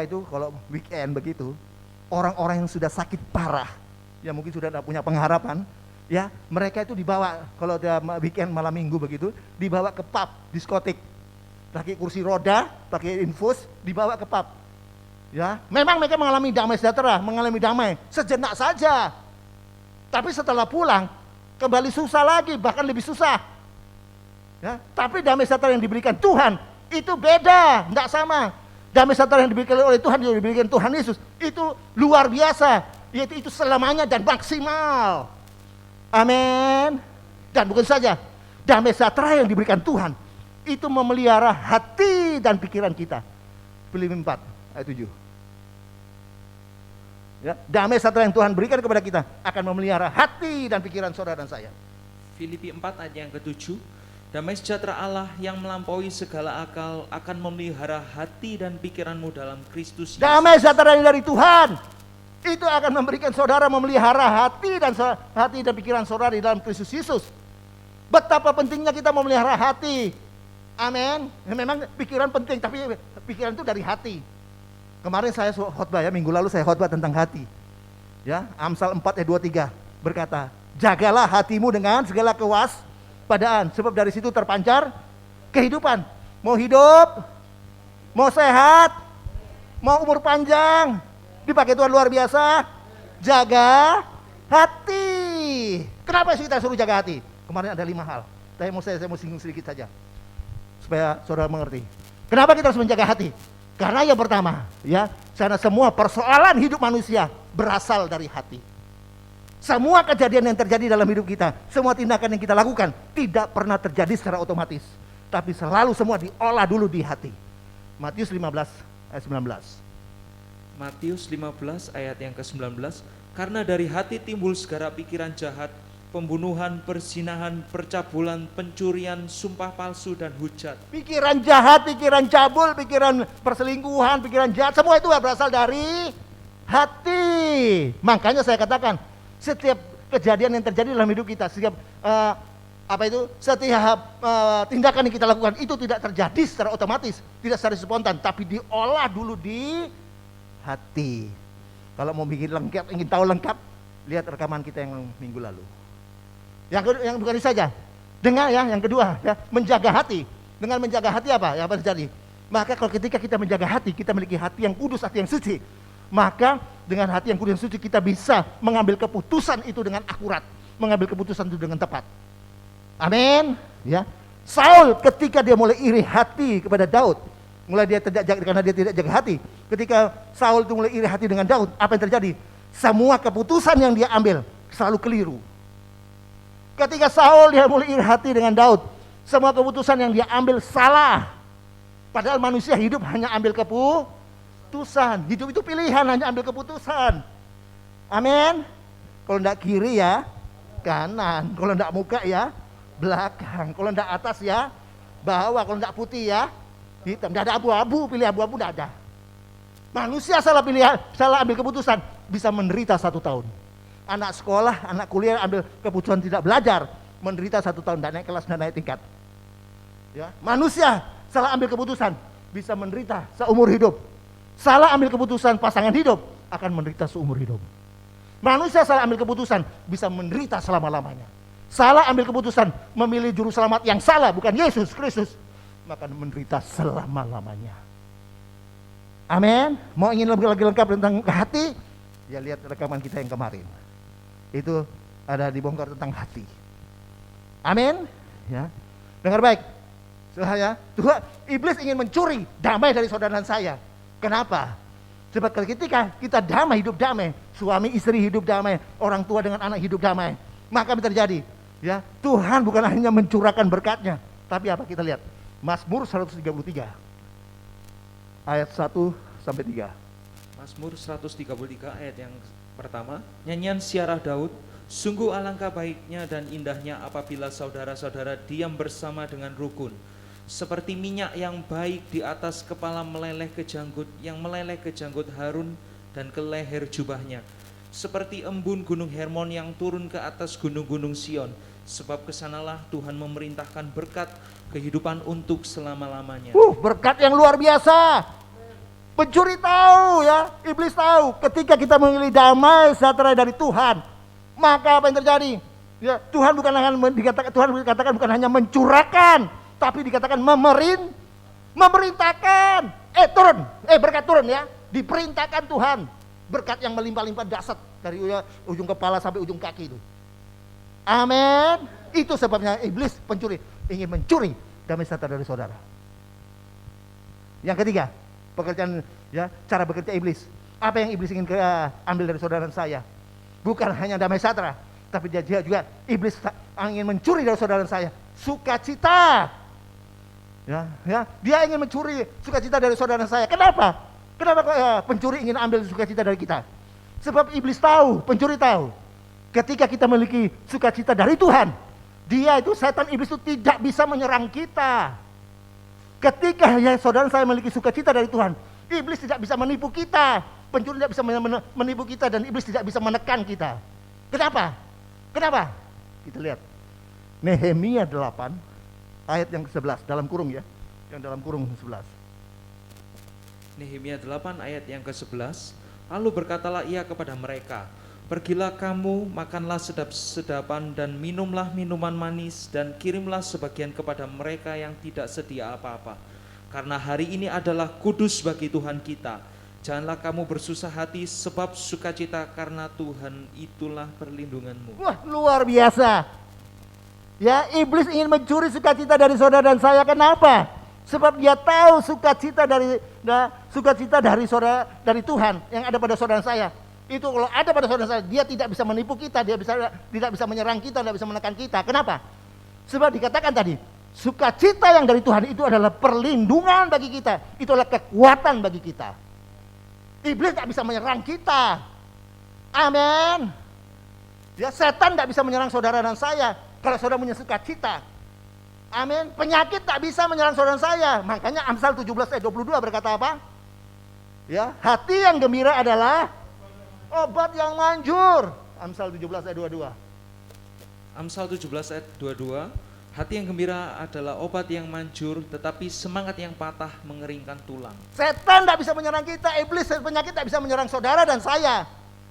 itu kalau weekend begitu, orang-orang yang sudah sakit parah, yang mungkin sudah tidak punya pengharapan, ya, mereka itu dibawa kalau dia weekend malam minggu begitu, dibawa ke pub, diskotik. Pakai kursi roda, pakai infus, dibawa ke pub. Ya, memang mereka mengalami damai sejahtera, mengalami damai sejenak saja. Tapi setelah pulang, kembali susah lagi, bahkan lebih susah. Ya, tapi damai sejahtera yang diberikan Tuhan itu beda, tidak sama. Damai sejahtera yang diberikan oleh Tuhan, yang diberikan Tuhan Yesus itu luar biasa, yaitu itu selamanya dan maksimal. Amin. Dan bukan saja, damai sejahtera yang diberikan Tuhan itu memelihara hati dan pikiran kita. Filipi 4 ayat 7. Ya, damai sejahtera yang Tuhan berikan kepada kita akan memelihara hati dan pikiran saudara dan saya. Filipi 4 ayat yang ke-7. Damai sejahtera Allah yang melampaui segala akal akan memelihara hati dan pikiranmu dalam Kristus Yesus. Damai sejahtera yang dari Tuhan itu akan memberikan saudara memelihara hati dan pikiran saudara di dalam Kristus Yesus. Betapa pentingnya kita memelihara hati. Amin. Memang pikiran penting, tapi pikiran itu dari hati. Kemarin saya khotbah ya, minggu lalu saya khotbah tentang hati. Ya, Amsal 4 ayat 23 berkata, jagalah hatimu dengan segala kewaspadaan, sebab dari situ terpancar kehidupan. Mau hidup, mau sehat, mau umur panjang, dipakai Tuhan luar biasa, jaga hati. Kenapa sih kita suruh jaga hati? Kemarin ada 5 hal. Saya mau singgung sedikit saja supaya saudara mengerti. Kenapa kita harus menjaga hati? Karena yang pertama, ya, karena semua persoalan hidup manusia berasal dari hati. Semua kejadian yang terjadi dalam hidup kita, semua tindakan yang kita lakukan tidak pernah terjadi secara otomatis, tapi selalu semua diolah dulu di hati. Matius 15 ayat 19. Matius 15 ayat yang ke-19, karena dari hati timbul segala pikiran jahat, pembunuhan, perzinahan, percabulan, pencurian, sumpah palsu, dan hujat. Pikiran jahat, pikiran cabul, pikiran perselingkuhan, pikiran jahat, semua itu berasal dari hati. Makanya saya katakan, setiap kejadian yang terjadi dalam hidup kita, setiap tindakan yang kita lakukan itu tidak terjadi secara otomatis, tidak secara spontan, tapi diolah dulu di hati. Kalau mau ingin tahu lengkap, lihat rekaman kita yang minggu lalu. Yang bukan itu saja. Dengan ya, yang kedua ya, menjaga hati. Dengan menjaga hati apa? Yang terjadi? Maka kalau ketika kita menjaga hati, kita memiliki hati yang kudus, hati yang suci. Maka dengan hati yang kudus dan suci kita bisa mengambil keputusan itu dengan akurat, mengambil keputusan itu dengan tepat. Amin. Ya. Saul ketika dia mulai iri hati kepada Daud, karena dia tidak jaga hati. Ketika Saul itu mulai iri hati dengan Daud, apa yang terjadi? Semua keputusan yang dia ambil selalu keliru. Ketika Saul dia mulai iri hati dengan Daud, semua keputusan yang dia ambil salah. Padahal manusia hidup hanya ambil keputusan. Hidup itu pilihan, hanya ambil keputusan. Amin. Kalau enggak kiri ya kanan, kalau enggak muka ya belakang, kalau enggak atas ya bawah, kalau enggak putih ya hitam. Enggak ada abu-abu, pilih abu-abu enggak ada. Manusia salah pilihan, salah ambil keputusan, bisa menderita 1 tahun. Anak sekolah, anak kuliah ambil keputusan tidak belajar, menderita 1 tahun, dan naik kelas dan naik tingkat. Ya, manusia salah ambil keputusan, bisa menderita seumur hidup. Salah ambil keputusan pasangan hidup, akan menderita seumur hidup. Manusia salah ambil keputusan, bisa menderita selama-lamanya. Salah ambil keputusan, memilih juru selamat yang salah, bukan Yesus Kristus, maka menderita selama-lamanya. Amin. Mau ingin lebih lagi lengkap tentang hati, ya lihat rekaman kita yang kemarin. Itu ada dibongkar tentang hati. Amin. Ya. Dengar baik. Tuhan, iblis ingin mencuri damai dari saudara dan saya. Kenapa? Sebab ketika kita damai, hidup damai, suami istri hidup damai, orang tua dengan anak hidup damai, maka apa terjadi? Ya, Tuhan bukan hanya mencurahkan berkatnya, tapi apa kita lihat? Mazmur 133 ayat 1 sampai 3. Mazmur 133 ayat yang pertama, nyanyian siarah Daud, sungguh alangkah baiknya dan indahnya apabila saudara-saudara diam bersama dengan rukun. Seperti minyak yang baik di atas kepala meleleh ke janggut, yang meleleh ke janggut Harun dan ke leher jubahnya. Seperti embun gunung Hermon yang turun ke atas gunung-gunung Sion. Sebab kesanalah Tuhan memerintahkan berkat kehidupan untuk selama-lamanya. Berkat yang luar biasa. Pencuri tahu ya, iblis tahu ketika kita memilih damai sejahtera dari Tuhan, maka apa yang terjadi? Ya, Tuhan dikatakan bukan hanya mencurahkan, tapi dikatakan memerintahkan. Berkat turun ya, diperintahkan Tuhan. Berkat yang melimpah-limpah dahsyat dari ujung kepala sampai ujung kaki itu. Amin. Itu sebabnya iblis pencuri ingin mencuri damai sejahtera dari saudara. Yang ketiga, pekerjaan ya, cara bekerja iblis. Apa yang iblis ingin ambil dari saudara dan saya? Bukan hanya damai sejahtera, tapi dia juga iblis ingin mencuri dari saudara dan saya sukacita. Ya, dia ingin mencuri sukacita dari saudara dan saya. Kenapa? Kenapa pencuri ingin ambil sukacita dari kita? Sebab iblis tahu, pencuri tahu, ketika kita memiliki sukacita dari Tuhan, dia itu setan iblis itu tidak bisa menyerang kita. Ketika ya saudara saya memiliki sukacita dari Tuhan, iblis tidak bisa menipu kita, pencuri tidak bisa menipu kita, dan iblis tidak bisa menekan kita. Kenapa? Kenapa? Kita lihat Nehemia 8 ayat yang ke-11 dalam kurung ya, yang dalam kurung 11. Nehemia 8 ayat yang ke-11. Lalu berkatalah ia kepada mereka, pergilah kamu, makanlah sedap-sedapan dan minumlah minuman manis, dan kirimlah sebagian kepada mereka yang tidak sedia apa-apa. Karena hari ini adalah kudus bagi Tuhan kita. Janganlah kamu bersusah hati, sebab sukacita karena Tuhan itulah perlindunganmu. Wah, luar biasa. Ya, iblis ingin mencuri sukacita dari saudara dan saya. Kenapa? Sebab dia tahu sukacita dari saudara, dari Tuhan yang ada pada saudara saya. Itu kalau ada pada saudara saya, dia tidak bisa menipu kita, dia tidak bisa menyerang kita, tidak bisa menekan kita. Kenapa? Sebab dikatakan tadi, sukacita yang dari Tuhan itu adalah perlindungan bagi kita. Itu adalah kekuatan bagi kita. Iblis tidak bisa menyerang kita. Amin. Ya, setan tidak bisa menyerang saudara dan saya kalau saudara punya sukacita. Amin. Penyakit tak bisa menyerang saudara saya. Makanya Amsal 17 ayat 22 berkata apa? Ya, hati yang gembira adalah obat yang manjur. Amsal 17 ayat 22. Amsal 17 ayat 22. Hati yang gembira adalah obat yang manjur, tetapi semangat yang patah mengeringkan tulang. Setan tidak bisa menyerang kita, iblis dan penyakit tidak bisa menyerang saudara dan saya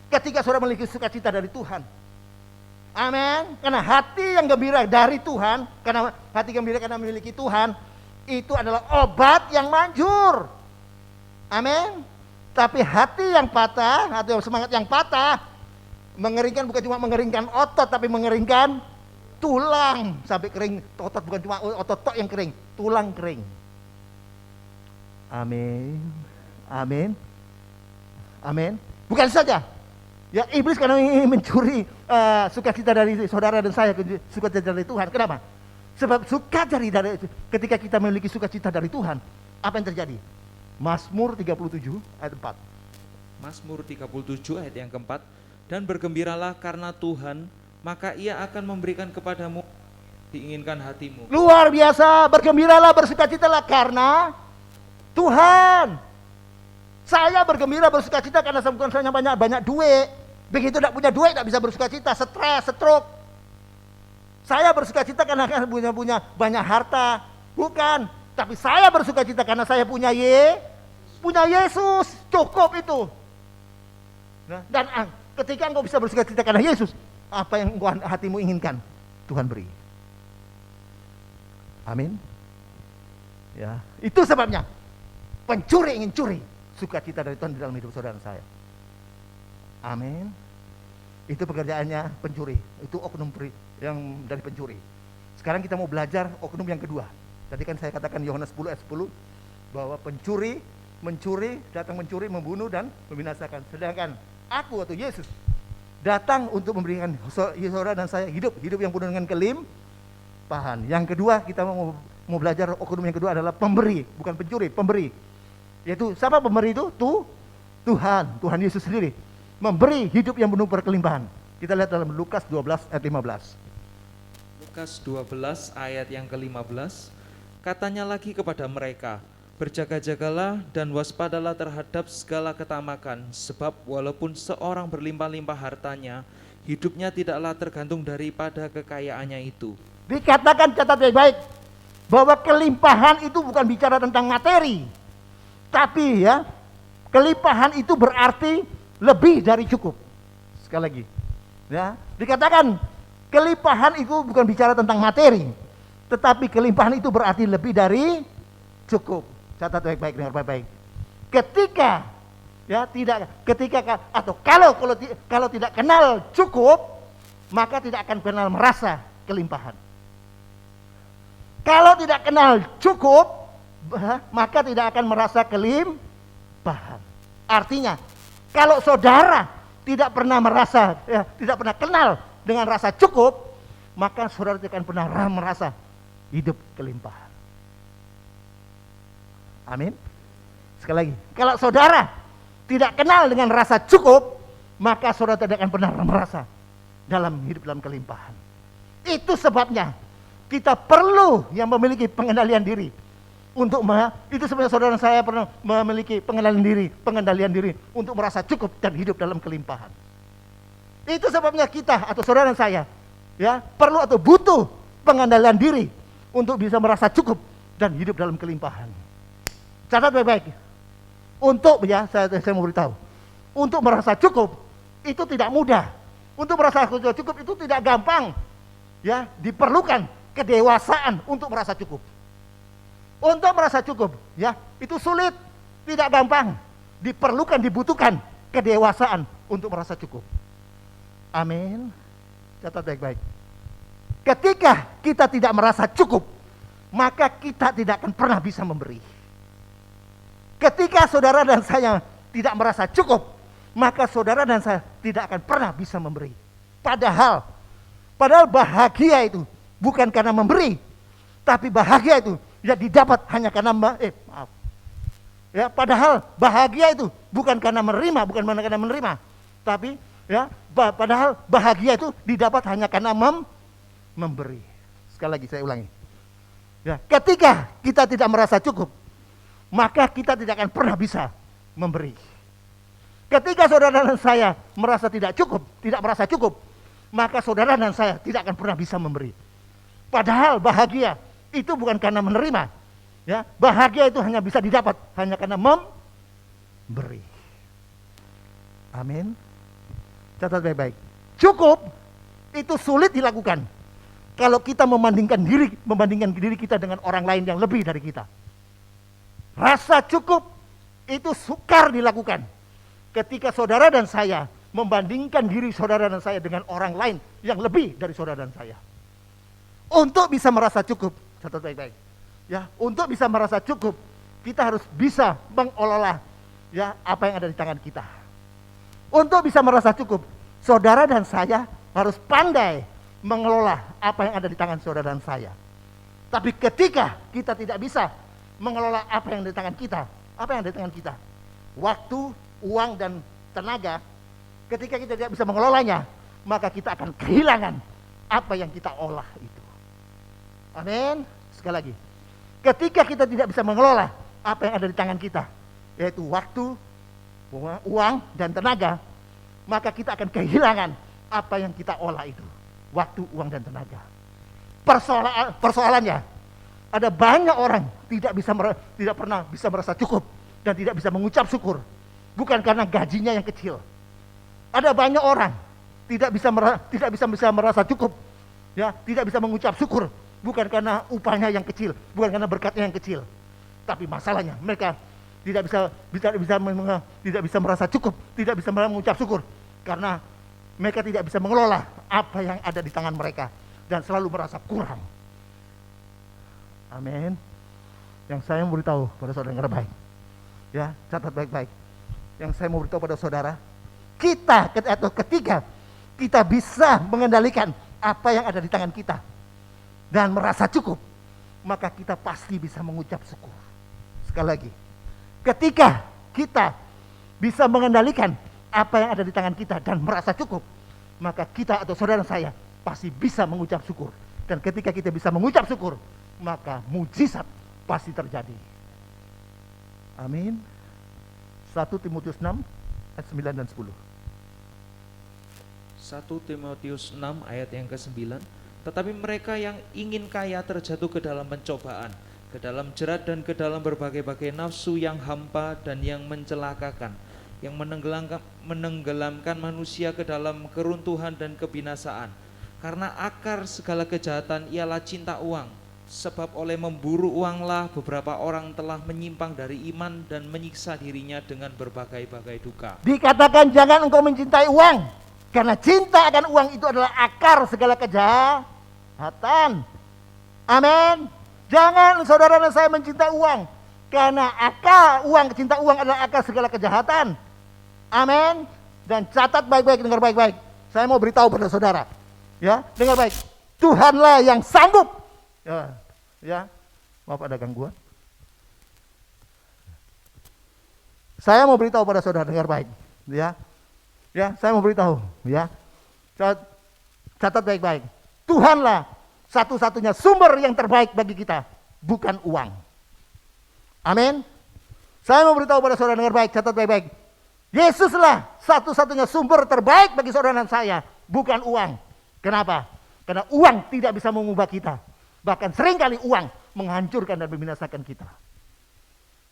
ketika saudara memiliki sukacita dari Tuhan. Amin. Karena hati yang gembira dari Tuhan, karena hati gembira karena memiliki Tuhan, itu adalah obat yang manjur. Amin. Tapi hati yang patah, hati yang semangat yang patah, mengeringkan bukan cuma mengeringkan otot, tapi mengeringkan tulang sampai kering. Otot bukan cuma otot yang kering, tulang kering. Amin. Amin. Amin. Bukan saja ya, iblis karena ingin mencuri sukacita dari saudara dan saya, sukacita dari Tuhan. Kenapa? Sebab ketika kita memiliki sukacita dari Tuhan, apa yang terjadi? Mazmur 37 ayat 4. Mazmur 37 ayat yang keempat. Dan bergembiralah karena Tuhan, maka ia akan memberikan kepadamu diinginkan hatimu. Luar biasa, bergembiralah, bersukacitalah karena Tuhan. Saya bergembira bersukacita karena bukan saya banyak duit. Begitu tidak punya duit tidak bisa bersukacita, stres, stroke. Saya bersukacita karena punya banyak harta, bukan. Tapi saya bersukacita karena saya punya Yesus, cukup itu. Nah, dan ketika engkau bisa bersukacita karena Yesus, apa yang hatimu inginkan, Tuhan beri. Amin. Ya, itu sebabnya pencuri ingin curi sukacita dari Tuhan di dalam hidup saudara saya. Amin. Itu pekerjaannya pencuri. Itu oknum yang dari pencuri. Sekarang kita mau belajar oknum yang kedua. Tadi kan saya katakan Yohanes 10 ayat 10 bahwa pencuri, datang mencuri, membunuh dan membinasakan. Sedangkan aku atau Yesus datang untuk memberikan saudara dan saya hidup yang penuh dengan kelimpahan. Yang kedua kita mau belajar oknum yang kedua adalah pemberi, bukan pencuri, pemberi. Yaitu siapa pemberi itu? Tuhan Yesus sendiri memberi hidup yang penuh berkelimpahan. Kita lihat dalam Lukas 12 ayat 15. Lukas 12 ayat yang ke-15. Katanya lagi kepada mereka, berjaga-jagalah dan waspadalah terhadap segala ketamakan, sebab walaupun seorang berlimpah-limpah hartanya, hidupnya tidaklah tergantung daripada kekayaannya itu. Dikatakan, catat baik-baik, bahwa kelimpahan itu bukan bicara tentang materi. Tapi ya, kelimpahan itu berarti lebih dari cukup. Sekali lagi, ya, dikatakan kelimpahan itu bukan bicara tentang materi. Tetapi kelimpahan itu berarti lebih dari cukup. Catat baik-baik, dengar baik-baik. Kalau tidak kenal cukup, maka tidak akan kenal merasa kelimpahan. Kalau tidak kenal cukup, maka tidak akan merasa kelimpahan. Artinya, kalau saudara tidak pernah tidak pernah kenal dengan rasa cukup, maka saudara tidak akan pernah merasa hidup kelimpahan. Amin. Sekali lagi, kalau saudara tidak kenal dengan rasa cukup, maka saudara tidak akan pernah merasa hidup dalam kelimpahan. Itu sebabnya kita perlu yang memiliki pengendalian diri. Itu sebenarnya saudara saya pernah memiliki pengendalian diri untuk merasa cukup dan hidup dalam kelimpahan. Itu sebabnya kita atau saudara saya ya perlu atau butuh pengendalian diri untuk bisa merasa cukup dan hidup dalam kelimpahan. Catat baik-baik. Saya mau beritahu. Untuk merasa cukup itu tidak mudah. Untuk merasa cukup itu tidak gampang. Ya, diperlukan kedewasaan untuk merasa cukup. Untuk merasa cukup, ya, itu sulit, tidak gampang. Dibutuhkan kedewasaan untuk merasa cukup. Amin. Catat baik-baik. Ketika kita tidak merasa cukup, maka kita tidak akan pernah bisa memberi. Ketika saudara dan saya tidak merasa cukup, maka saudara dan saya tidak akan pernah bisa memberi. Padahal bahagia itu bukan karena memberi, tapi bahagia itu ya didapat hanya karena padahal bahagia itu bukan karena menerima, tapi ya padahal bahagia itu didapat hanya karena memberi. Sekali lagi saya ulangi. Ya, ketika kita tidak merasa cukup, maka kita tidak akan pernah bisa memberi. Ketika saudara dan saya tidak merasa cukup, maka saudara dan saya tidak akan pernah bisa memberi. Padahal bahagia itu bukan karena menerima, ya, bahagia itu hanya bisa didapat hanya karena memberi. Amin. Catat baik-baik. Cukup itu sulit dilakukan kalau kita membandingkan diri kita dengan orang lain yang lebih dari kita. Rasa cukup itu sukar dilakukan ketika saudara dan saya membandingkan diri saudara dan saya dengan orang lain yang lebih dari saudara dan saya. Untuk bisa merasa cukup, catat baik-baik. Ya, untuk bisa merasa cukup, kita harus bisa mengelola ya apa yang ada di tangan kita. Untuk bisa merasa cukup, saudara dan saya harus pandai mengelola apa yang ada di tangan saudara dan saya. Tapi ketika kita tidak bisa mengelola apa yang ada di tangan kita, apa yang ada di tangan kita? Waktu, uang, dan tenaga. Ketika kita tidak bisa mengelolanya, maka kita akan kehilangan apa yang kita olah itu. Amin. Sekali lagi. Ketika kita tidak bisa mengelola apa yang ada di tangan kita, yaitu waktu, uang, dan tenaga, maka kita akan kehilangan apa yang kita olah itu. Waktu, uang, dan tenaga. Persoalannya, ada banyak orang tidak pernah bisa merasa cukup dan tidak bisa mengucap syukur. Bukan karena gajinya yang kecil. Ada banyak orang tidak bisa merasa cukup, ya, tidak bisa mengucap syukur, bukan karena upahnya yang kecil, bukan karena berkatnya yang kecil. Tapi masalahnya mereka tidak bisa merasa cukup, tidak bisa mengucap syukur karena mereka tidak bisa mengelola apa yang ada di tangan mereka dan selalu merasa kurang. Amin. Yang saya mau beritahu pada saudara yang baik, ya, catat baik-baik. Yang saya mau beritahu pada saudara, ketika kita bisa mengendalikan apa yang ada di tangan kita dan merasa cukup, maka kita pasti bisa mengucap syukur. Sekali lagi, ketika kita bisa mengendalikan apa yang ada di tangan kita dan merasa cukup, maka kita atau saudara saya pasti bisa mengucap syukur. Dan ketika kita bisa mengucap syukur, maka mujizat pasti terjadi. Amin. 1 Timotius 6 ayat 9 dan 10. 1 Timotius 6 ayat yang ke-9. Tetapi mereka yang ingin kaya terjatuh ke dalam pencobaan, ke dalam jerat dan ke dalam berbagai-bagai nafsu yang hampa dan yang mencelakakan, yang menenggelamkan manusia ke dalam keruntuhan dan kebinasaan. Karena akar segala kejahatan ialah cinta uang. Sebab oleh memburu uanglah beberapa orang telah menyimpang dari iman dan menyiksa dirinya dengan berbagai-bagai duka. Dikatakan jangan engkau mencintai uang, karena cinta akan uang itu adalah akar segala kejahatan. Amin. Jangan saudara dan saya mencintai uang, karena cinta uang adalah akar segala kejahatan. Amin. Dan catat baik-baik, dengar baik-baik. Saya mau beritahu pada saudara, ya, dengar baik. Tuhanlah yang sanggup. Ya, maaf ada gangguan. Saya mau beritahu pada saudara, dengar baik, ya. Ya, saya mau beritahu, ya. Catat baik-baik. Tuhanlah satu-satunya sumber yang terbaik bagi kita, bukan uang. Amin. Saya mau beritahu pada saudara dengar baik, catat baik-baik. Yesuslah satu-satunya sumber terbaik bagi saudara dan saya, bukan uang. Kenapa? Karena uang tidak bisa mengubah kita. Bahkan seringkali uang menghancurkan dan membinasakan kita.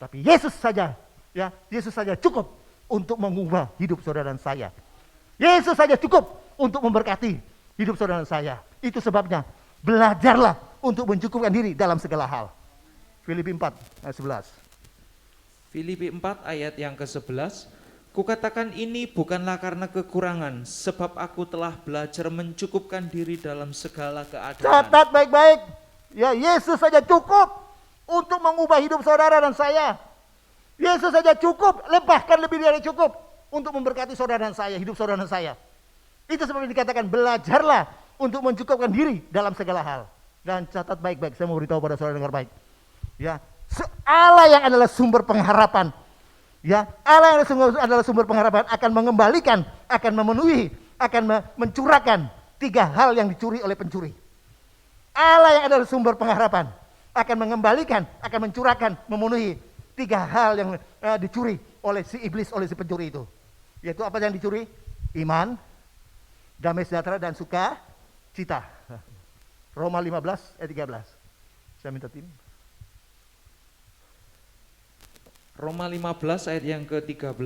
Tapi Yesus saja, ya, Yesus saja cukup untuk mengubah hidup saudara dan saya. Yesus saja cukup untuk memberkati hidup saudara dan saya. Itu sebabnya belajarlah untuk mencukupkan diri dalam segala hal. Filipi 4 ayat 11. Filipi 4 ayat yang ke-11, kukatakan ini bukanlah karena kekurangan, sebab aku telah belajar mencukupkan diri dalam segala keadaan. Catat baik-baik, ya, Yesus saja cukup untuk mengubah hidup saudara dan saya. Yesus saja cukup, bahkan lebih dari cukup untuk memberkati saudara dan saya, hidup saudara dan saya. Itu sebabnya dikatakan belajarlah untuk mencukupkan diri dalam segala hal. Dan catat baik-baik, saya mau beritahu pada saudara dengar baik. Ya, Allah yang adalah sumber pengharapan, ya, Allah yang adalah sumber pengharapan akan mengembalikan, akan memenuhi, akan mencurahkan 3 hal yang dicuri oleh pencuri. Allah yang adalah sumber pengharapan akan mengembalikan, akan mencurahkan, memenuhi 3 hal yang dicuri oleh si iblis, oleh si pencuri itu. Yaitu apa yang dicuri? Iman, damai sejahtera, dan sukacita. Roma 15 ayat 13. Saya minta tim. Roma 15 ayat yang ke-13,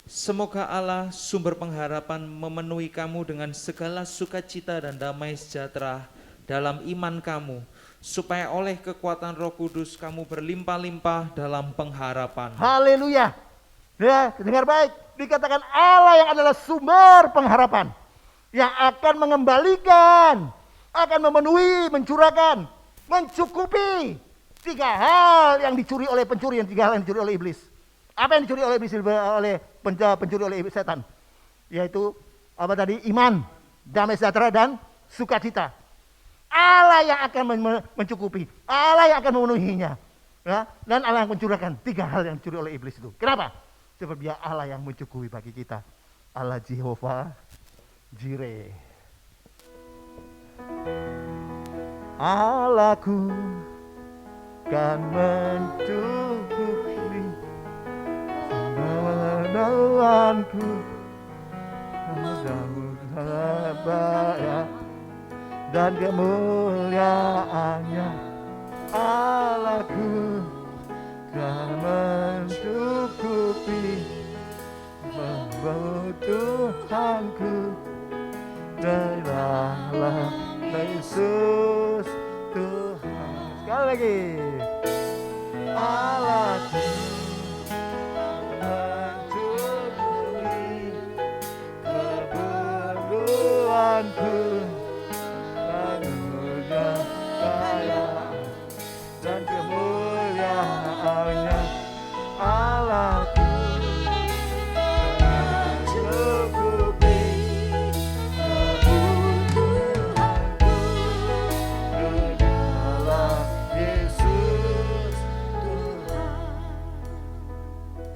semoga Allah sumber pengharapan memenuhi kamu dengan segala sukacita dan damai sejahtera dalam iman kamu, supaya oleh kekuatan Roh Kudus kamu berlimpah-limpah dalam pengharapan. Haleluya. Ya, dengar baik, dikatakan Allah yang adalah sumber pengharapan, yang akan mengembalikan, akan memenuhi, mencurahkan, mencukupi 3 hal yang dicuri oleh pencuri, yang 3 hal yang dicuri oleh iblis. Apa yang dicuri oleh iblis, oleh pencuri oleh setan? Yaitu apa tadi? Iman, damai sejahtera, dan sukacita. Allah yang akan mencukupi, Allah yang akan memenuhinya, ya? Dan Allah yang mencurahkan 3 hal yang dicuri oleh iblis itu. Kenapa? Sebab Dia Allah yang mencukupi bagi kita. Allah Jehovah Jireh. Allahku kan mencukupi keperluanku, dan kemuliaannya. Allahku kan mencukupi kebutuhanku dalam Yesus Tuhan. Sekali lagi. Allahku mencukupi keperluanku dan kemuliaannya. Allahku mencukupi kebutuhanku dalam Yesus Tuhan.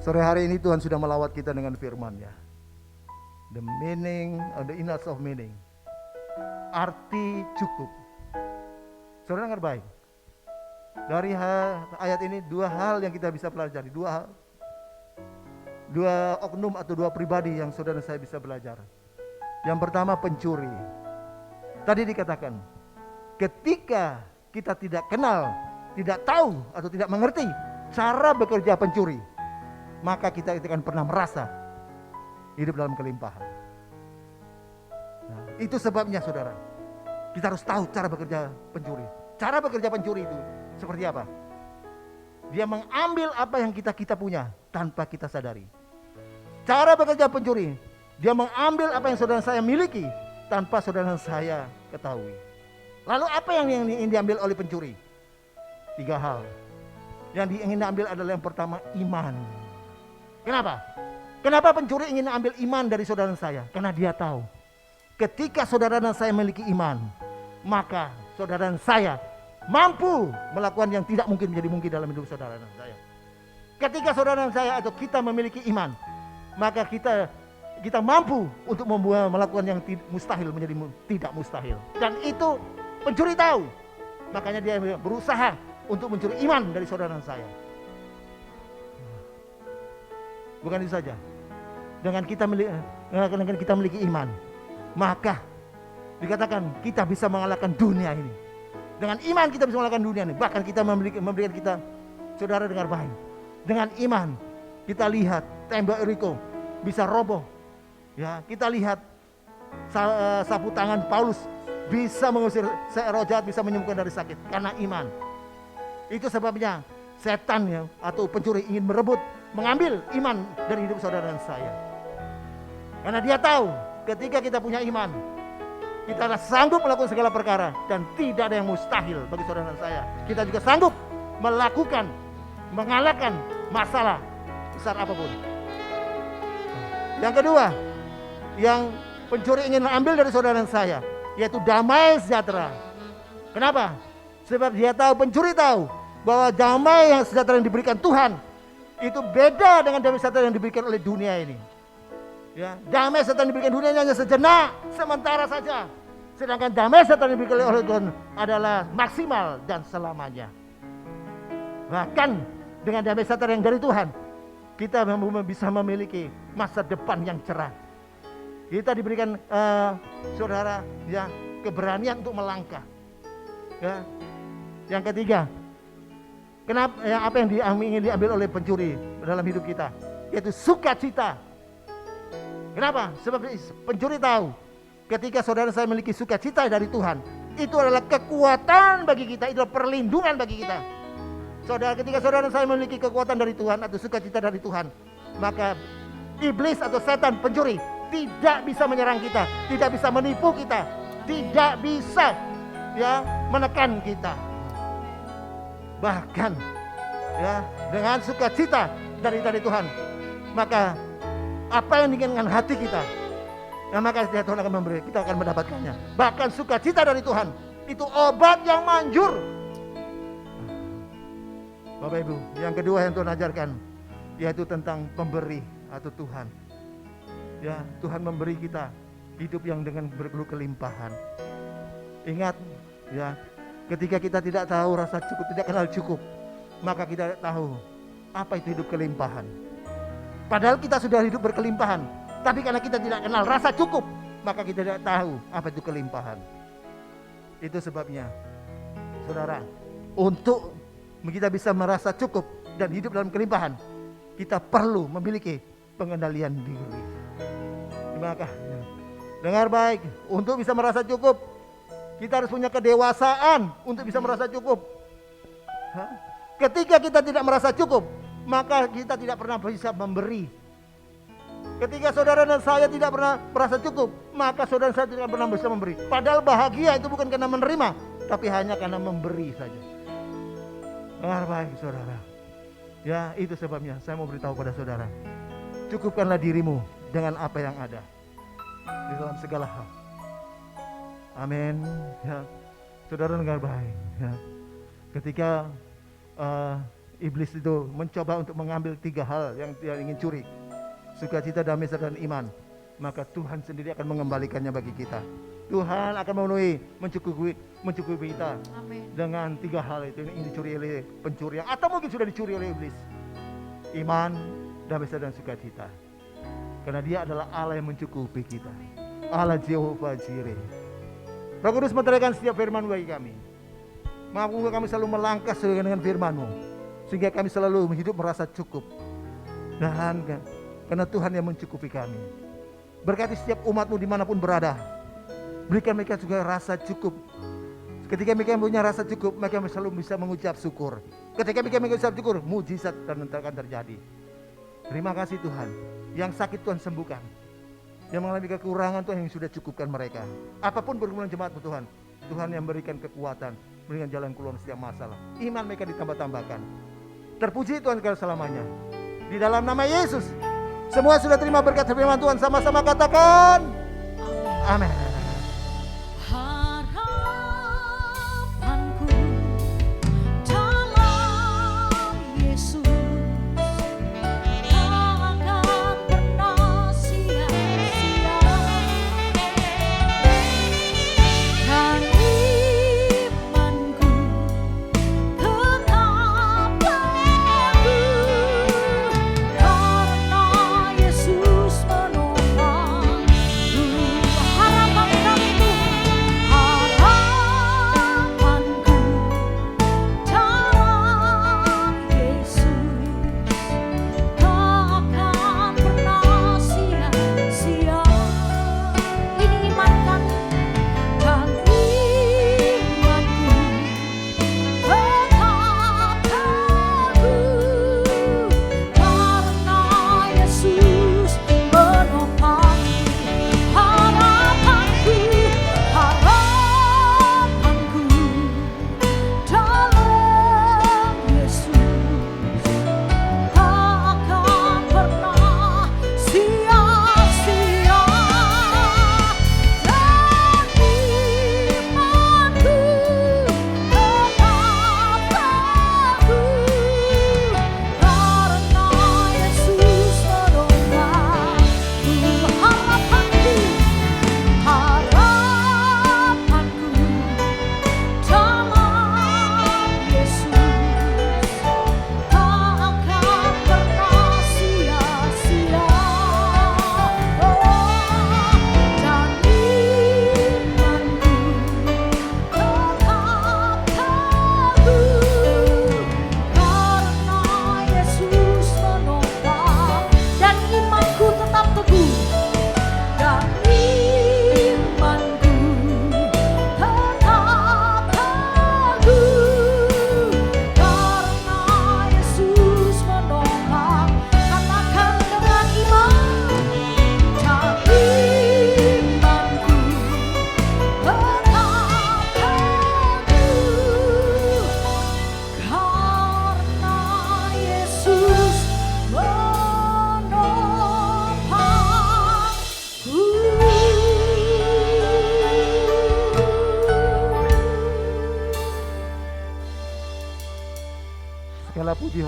Sore hari ini Tuhan sudah melawat kita dengan firman-Nya. The meaning, the inners of meaning. Arti cukup. Saudara dengar baik. Dari ayat ini 2 hal yang kita bisa pelajari, 2 oknum atau 2 pribadi yang saudara dan saya bisa belajar. Yang pertama, pencuri. Tadi dikatakan, ketika kita tidak kenal, tidak tahu atau tidak mengerti cara bekerja pencuri, maka kita akan pernah merasa hidup dalam kelimpahan. Nah, itu sebabnya saudara, kita harus tahu cara bekerja pencuri. Cara bekerja pencuri itu seperti apa? Dia mengambil apa yang kita punya tanpa kita sadari. Cara bekerja pencuri, dia mengambil apa yang saudara saya miliki tanpa saudara saya ketahui. Lalu apa yang ingin diambil oleh pencuri? 3 hal. Yang ingin diambil adalah yang pertama, iman. Kenapa? Kenapa pencuri ingin ambil iman dari saudara saya? Karena dia tahu ketika saudara dan saya memiliki iman, maka saudara dan saya mampu melakukan yang tidak mungkin menjadi mungkin dalam hidup saudara dan saya. Ketika saudara dan saya atau kita memiliki iman, maka kita kita mampu untuk melakukan yang mustahil menjadi tidak mustahil. Dan itu pencuri tahu. Makanya dia berusaha untuk mencuri iman dari saudara saya. Bukan itu saja. Dengan kita memiliki iman, maka dikatakan kita bisa mengalahkan dunia ini. Dengan iman kita bisa mengalahkan dunia ini. Bahkan kita memberikan kita, saudara dengar baik. Dengan iman kita lihat tembok Yeriko bisa roboh. Ya, kita lihat sapu tangan Paulus bisa mengusir roh jahat, bisa menyembuhkan dari sakit karena iman. Itu sebabnya setan ya, atau pencuri ingin merebut, mengambil iman dari hidup saudara dan saya. Karena dia tahu ketika kita punya iman, kita sanggup melakukan segala perkara dan tidak ada yang mustahil bagi saudara dan saya. Kita juga sanggup melakukan, mengalahkan masalah besar apapun. Yang kedua, yang pencuri ingin ambil dari saudara dan saya, yaitu damai sejahtera. Kenapa? Sebab dia tahu, pencuri tahu bahwa damai yang sejahtera yang diberikan Tuhan itu beda dengan damai sejahtera yang diberikan oleh dunia ini. Ya, damai sejahtera yang diberikan dunia ini hanya sejenak, sementara saja. Sedangkan damai sejahtera yang diberikan oleh Tuhan adalah maksimal dan selamanya. Bahkan dengan damai sejahtera yang dari Tuhan, kita bisa memiliki masa depan yang cerah. Kita diberikan saudara ya keberanian untuk melangkah. Ya. Yang ketiga, apa yang ingin diambil oleh pencuri dalam hidup kita, yaitu sukacita. Kenapa? Sebab pencuri tahu ketika saudara saya memiliki sukacita dari Tuhan, itu adalah kekuatan bagi kita, itu adalah perlindungan bagi kita. Saudara, ketika saudara saya memiliki kekuatan dari Tuhan atau sukacita dari Tuhan, maka iblis atau setan pencuri tidak bisa menyerang kita, tidak bisa menipu kita, tidak bisa ya menekan kita. Bahkan ya dengan sukacita dari Tuhan, maka apa yang diinginkan hati kita, nah maka Tuhan akan memberi, kita akan mendapatkannya. Bahkan sukacita dari Tuhan itu obat yang manjur. Bapak Ibu, yang kedua yang Tuhan ajarkan yaitu tentang pemberi atau Tuhan. Ya, Tuhan memberi kita hidup yang dengan berkelimpahan. Ingat, ya, ketika kita tidak tahu rasa cukup, tidak kenal cukup, maka kita tidak tahu apa itu hidup kelimpahan. Padahal kita sudah hidup berkelimpahan, tapi karena kita tidak kenal rasa cukup, maka kita tidak tahu apa itu kelimpahan. Itu sebabnya, saudara, untuk kita bisa merasa cukup dan hidup dalam kelimpahan, kita perlu memiliki pengendalian diri. Maka dengar baik, untuk bisa merasa cukup, kita harus punya kedewasaan untuk bisa merasa cukup. Ketika kita tidak merasa cukup, maka kita tidak pernah bisa memberi. Ketika saudara dan saya tidak pernah merasa cukup, maka saudara dan saya tidak pernah bisa memberi. Padahal bahagia itu bukan karena menerima, tapi hanya karena memberi saja. Dengar baik saudara. Ya, itu sebabnya saya mau beritahu pada saudara, cukupkanlah dirimu dengan apa yang ada di dalam segala hal. Amin. Ya, saudara dengar baik. Ya. Ketika iblis itu mencoba untuk mengambil 3 hal yang dia ingin curi, sukacita, damai sejahtera, dan iman, maka Tuhan sendiri akan mengembalikannya bagi kita. Tuhan akan memenuhi, mencukupi kita. Amen. Dengan 3 hal itu yang dicuri oleh pencuri, atau mungkin sudah dicuri oleh iblis: iman, damai sejahtera, dan sukacita. Karena dia adalah Allah yang mencukupi kita, Allah Jehovah Jireh. Roh Kudus menerangkan setiap firman bagi kami. Mampu kami selalu melangkah sesuai dengan firman-Mu, sehingga kami selalu hidup merasa cukup. Dan karena Tuhan yang mencukupi kami. Berkati setiap umat-Mu dimanapun berada. Berikan mereka juga rasa cukup. Ketika mereka punya rasa cukup, mereka selalu bisa mengucap syukur. Ketika mereka mengucap syukur, mujizat akan terjadi. Terima kasih Tuhan. Yang sakit Tuhan sembuhkan, yang mengalami kekurangan Tuhan yang sudah cukupkan mereka. Apapun pergumulan jemaat-Mu Tuhan, Tuhan yang berikan kekuatan, berikan jalan keluar setiap masalah. Iman mereka ditambah-tambahkan. Terpuji Tuhan selamanya. Di dalam nama Yesus, semua sudah terima berkat firman Tuhan, sama-sama katakan amin. Harapanku dalam Yesus tak akan pernah sia-sia.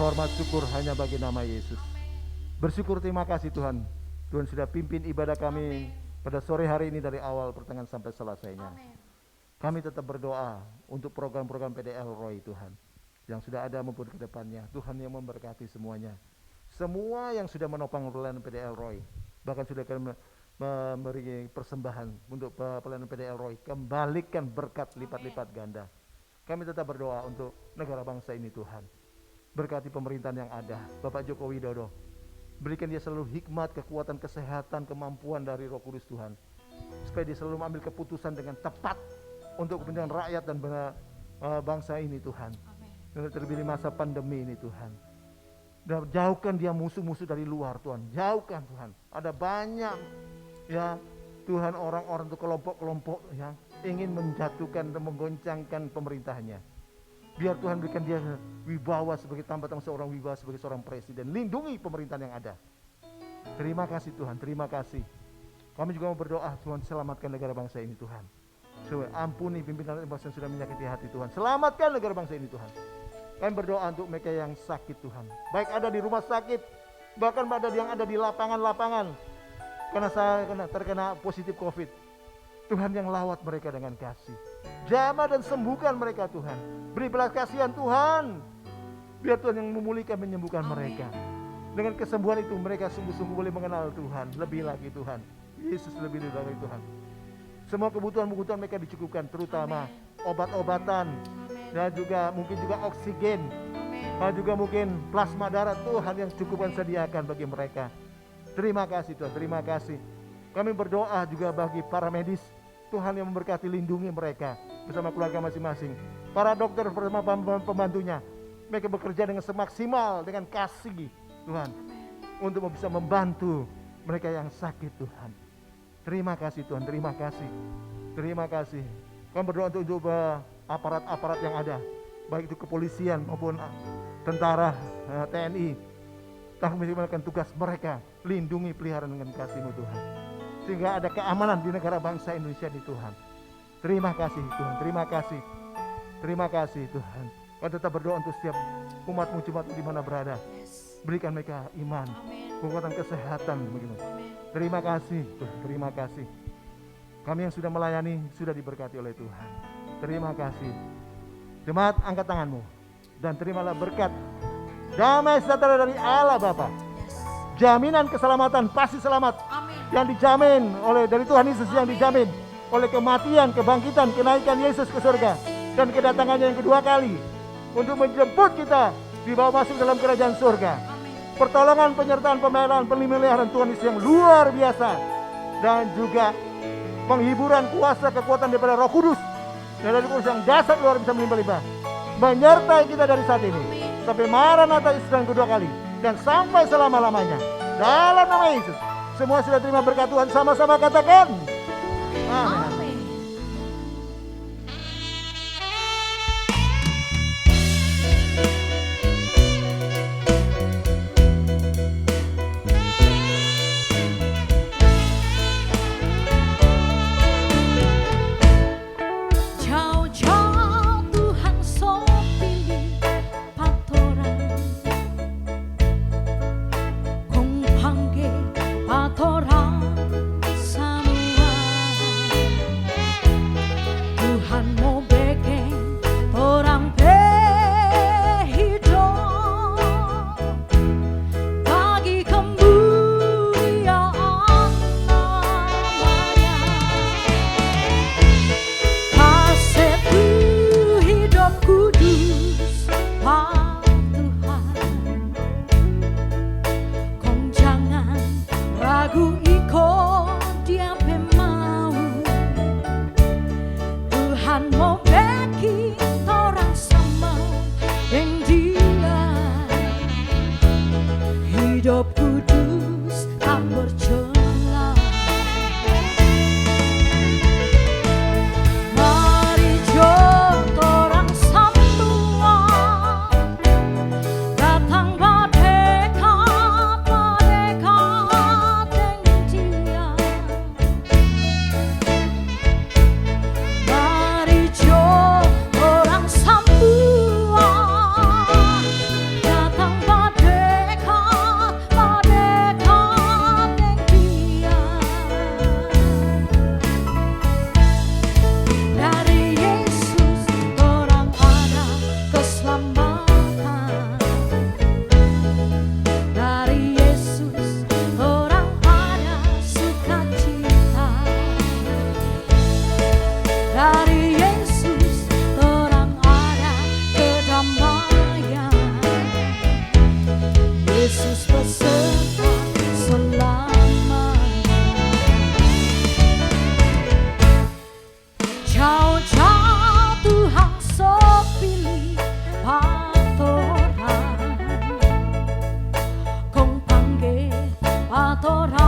hormat, syukur hanya bagi nama Yesus. Bersyukur, terima kasih Tuhan. Tuhan sudah pimpin ibadah kami pada sore hari ini dari awal pertengahan sampai selesainya. Kami tetap berdoa untuk program-program PDL Roy Tuhan, yang sudah ada maupun ke depannya. Tuhan yang memberkati semuanya. Semua yang sudah menopang pelayanan PDL Roy, bahkan sudah memberi persembahan untuk pelayanan PDL Roy, kembalikan berkat lipat-lipat ganda. Kami tetap berdoa untuk negara bangsa ini Tuhan. Berkati pemerintahan yang ada, Bapak Joko Widodo. Berikan dia selalu hikmat, kekuatan, kesehatan, kemampuan dari Roh Kudus Tuhan. Supaya dia selalu mengambil keputusan dengan tepat untuk kepentingan rakyat dan bangsa ini Tuhan. Dan terlebih di masa pandemi ini Tuhan. Dan jauhkan dia musuh-musuh dari luar Tuhan. Jauhkan Tuhan. Ada banyak ya Tuhan orang-orang itu kelompok-kelompok yang ingin menjatuhkan dan menggoncangkan pemerintahnya. Biar Tuhan berikan dia wibawa sebagai tambatan seorang wibawa sebagai seorang presiden. Lindungi pemerintahan yang ada. Terima kasih Tuhan, terima kasih. Kami juga mau berdoa Tuhan, selamatkan negara bangsa ini Tuhan. Ampuni pimpinan bangsa yang sudah menyakiti hati Tuhan. Selamatkan negara bangsa ini Tuhan. Kami berdoa untuk mereka yang sakit Tuhan. Baik ada di rumah sakit, bahkan ada yang ada di lapangan-lapangan. Karena saya terkena positif COVID. Tuhan yang lawat mereka dengan kasih. Jamah dan sembuhkan mereka Tuhan. Beri belas kasihan Tuhan. Biar Tuhan yang memulihkan, menyembuhkan mereka. Dengan kesembuhan itu mereka sungguh-sungguh boleh mengenal Tuhan. Lebih lagi Tuhan. Yesus lebih lagi Tuhan. Semua kebutuhan-kebutuhan mereka dicukupkan. Terutama obat-obatan. Dan juga mungkin juga oksigen. Dan juga mungkin plasma darah Tuhan yang cukupkan sediakan bagi mereka. Terima kasih Tuhan, terima kasih. Kami berdoa juga bagi para medis. Tuhan yang memberkati, lindungi mereka bersama keluarga masing-masing. Para dokter bersama pembantunya. Mereka bekerja dengan semaksimal, dengan kasih Tuhan. Untuk bisa membantu mereka yang sakit Tuhan. Terima kasih Tuhan, terima kasih. Terima kasih. Kami berdoa untuk aparat-aparat yang ada. Baik itu kepolisian maupun tentara, TNI. Tuhan melakukan tugas mereka. Lindungi, pelihara dengan kasih-Mu Tuhan. Sehingga ada keamanan di negara bangsa Indonesia ini Tuhan. Terima kasih Tuhan, terima kasih. Terima kasih Tuhan. Kau tetap berdoa untuk setiap umat-Mu di mana berada. Berikan mereka iman, kekuatan kesehatan begitu. Terima kasih Tuhan, terima kasih. Kami yang sudah melayani sudah diberkati oleh Tuhan. Terima kasih. Jemaat, angkat tanganmu dan terimalah berkat damai sejahtera dari Allah Bapa. Jaminan keselamatan, pasti selamat. Yang dijamin oleh dari Tuhan Yesus, yang dijamin oleh kematian, kebangkitan, kenaikan Yesus ke surga dan kedatangannya yang kedua kali untuk menjemput kita dibawa masuk dalam kerajaan surga. Pertolongan, penyertaan, pemeliharaan, pemeliharaan Tuhan Yesus yang luar biasa dan juga penghiburan, kuasa, kekuatan daripada Roh Kudus dan dari Kudus yang dasar luar biasa melimpah-limpah menyertai kita dari saat ini sampai Maranatha Yesus yang kedua kali dan sampai selama-lamanya dalam nama Yesus. Semua sudah terima berkat Tuhan, sama-sama katakan amin. Jauh-jauh Tuhan so pilih patoran, kong panggil patoran semua. Tuhan mau bikin orang berhidup bagi kemuliaan namanya. Kasihku hidup kudus Pak Tuhan, kong jangan ragu ikut dia mau. Tuhan mau bikin orang sama yang dia hidup kudus tak bercela. Mari jom orang semua datang merdeka, merdeka dengan dia. Torah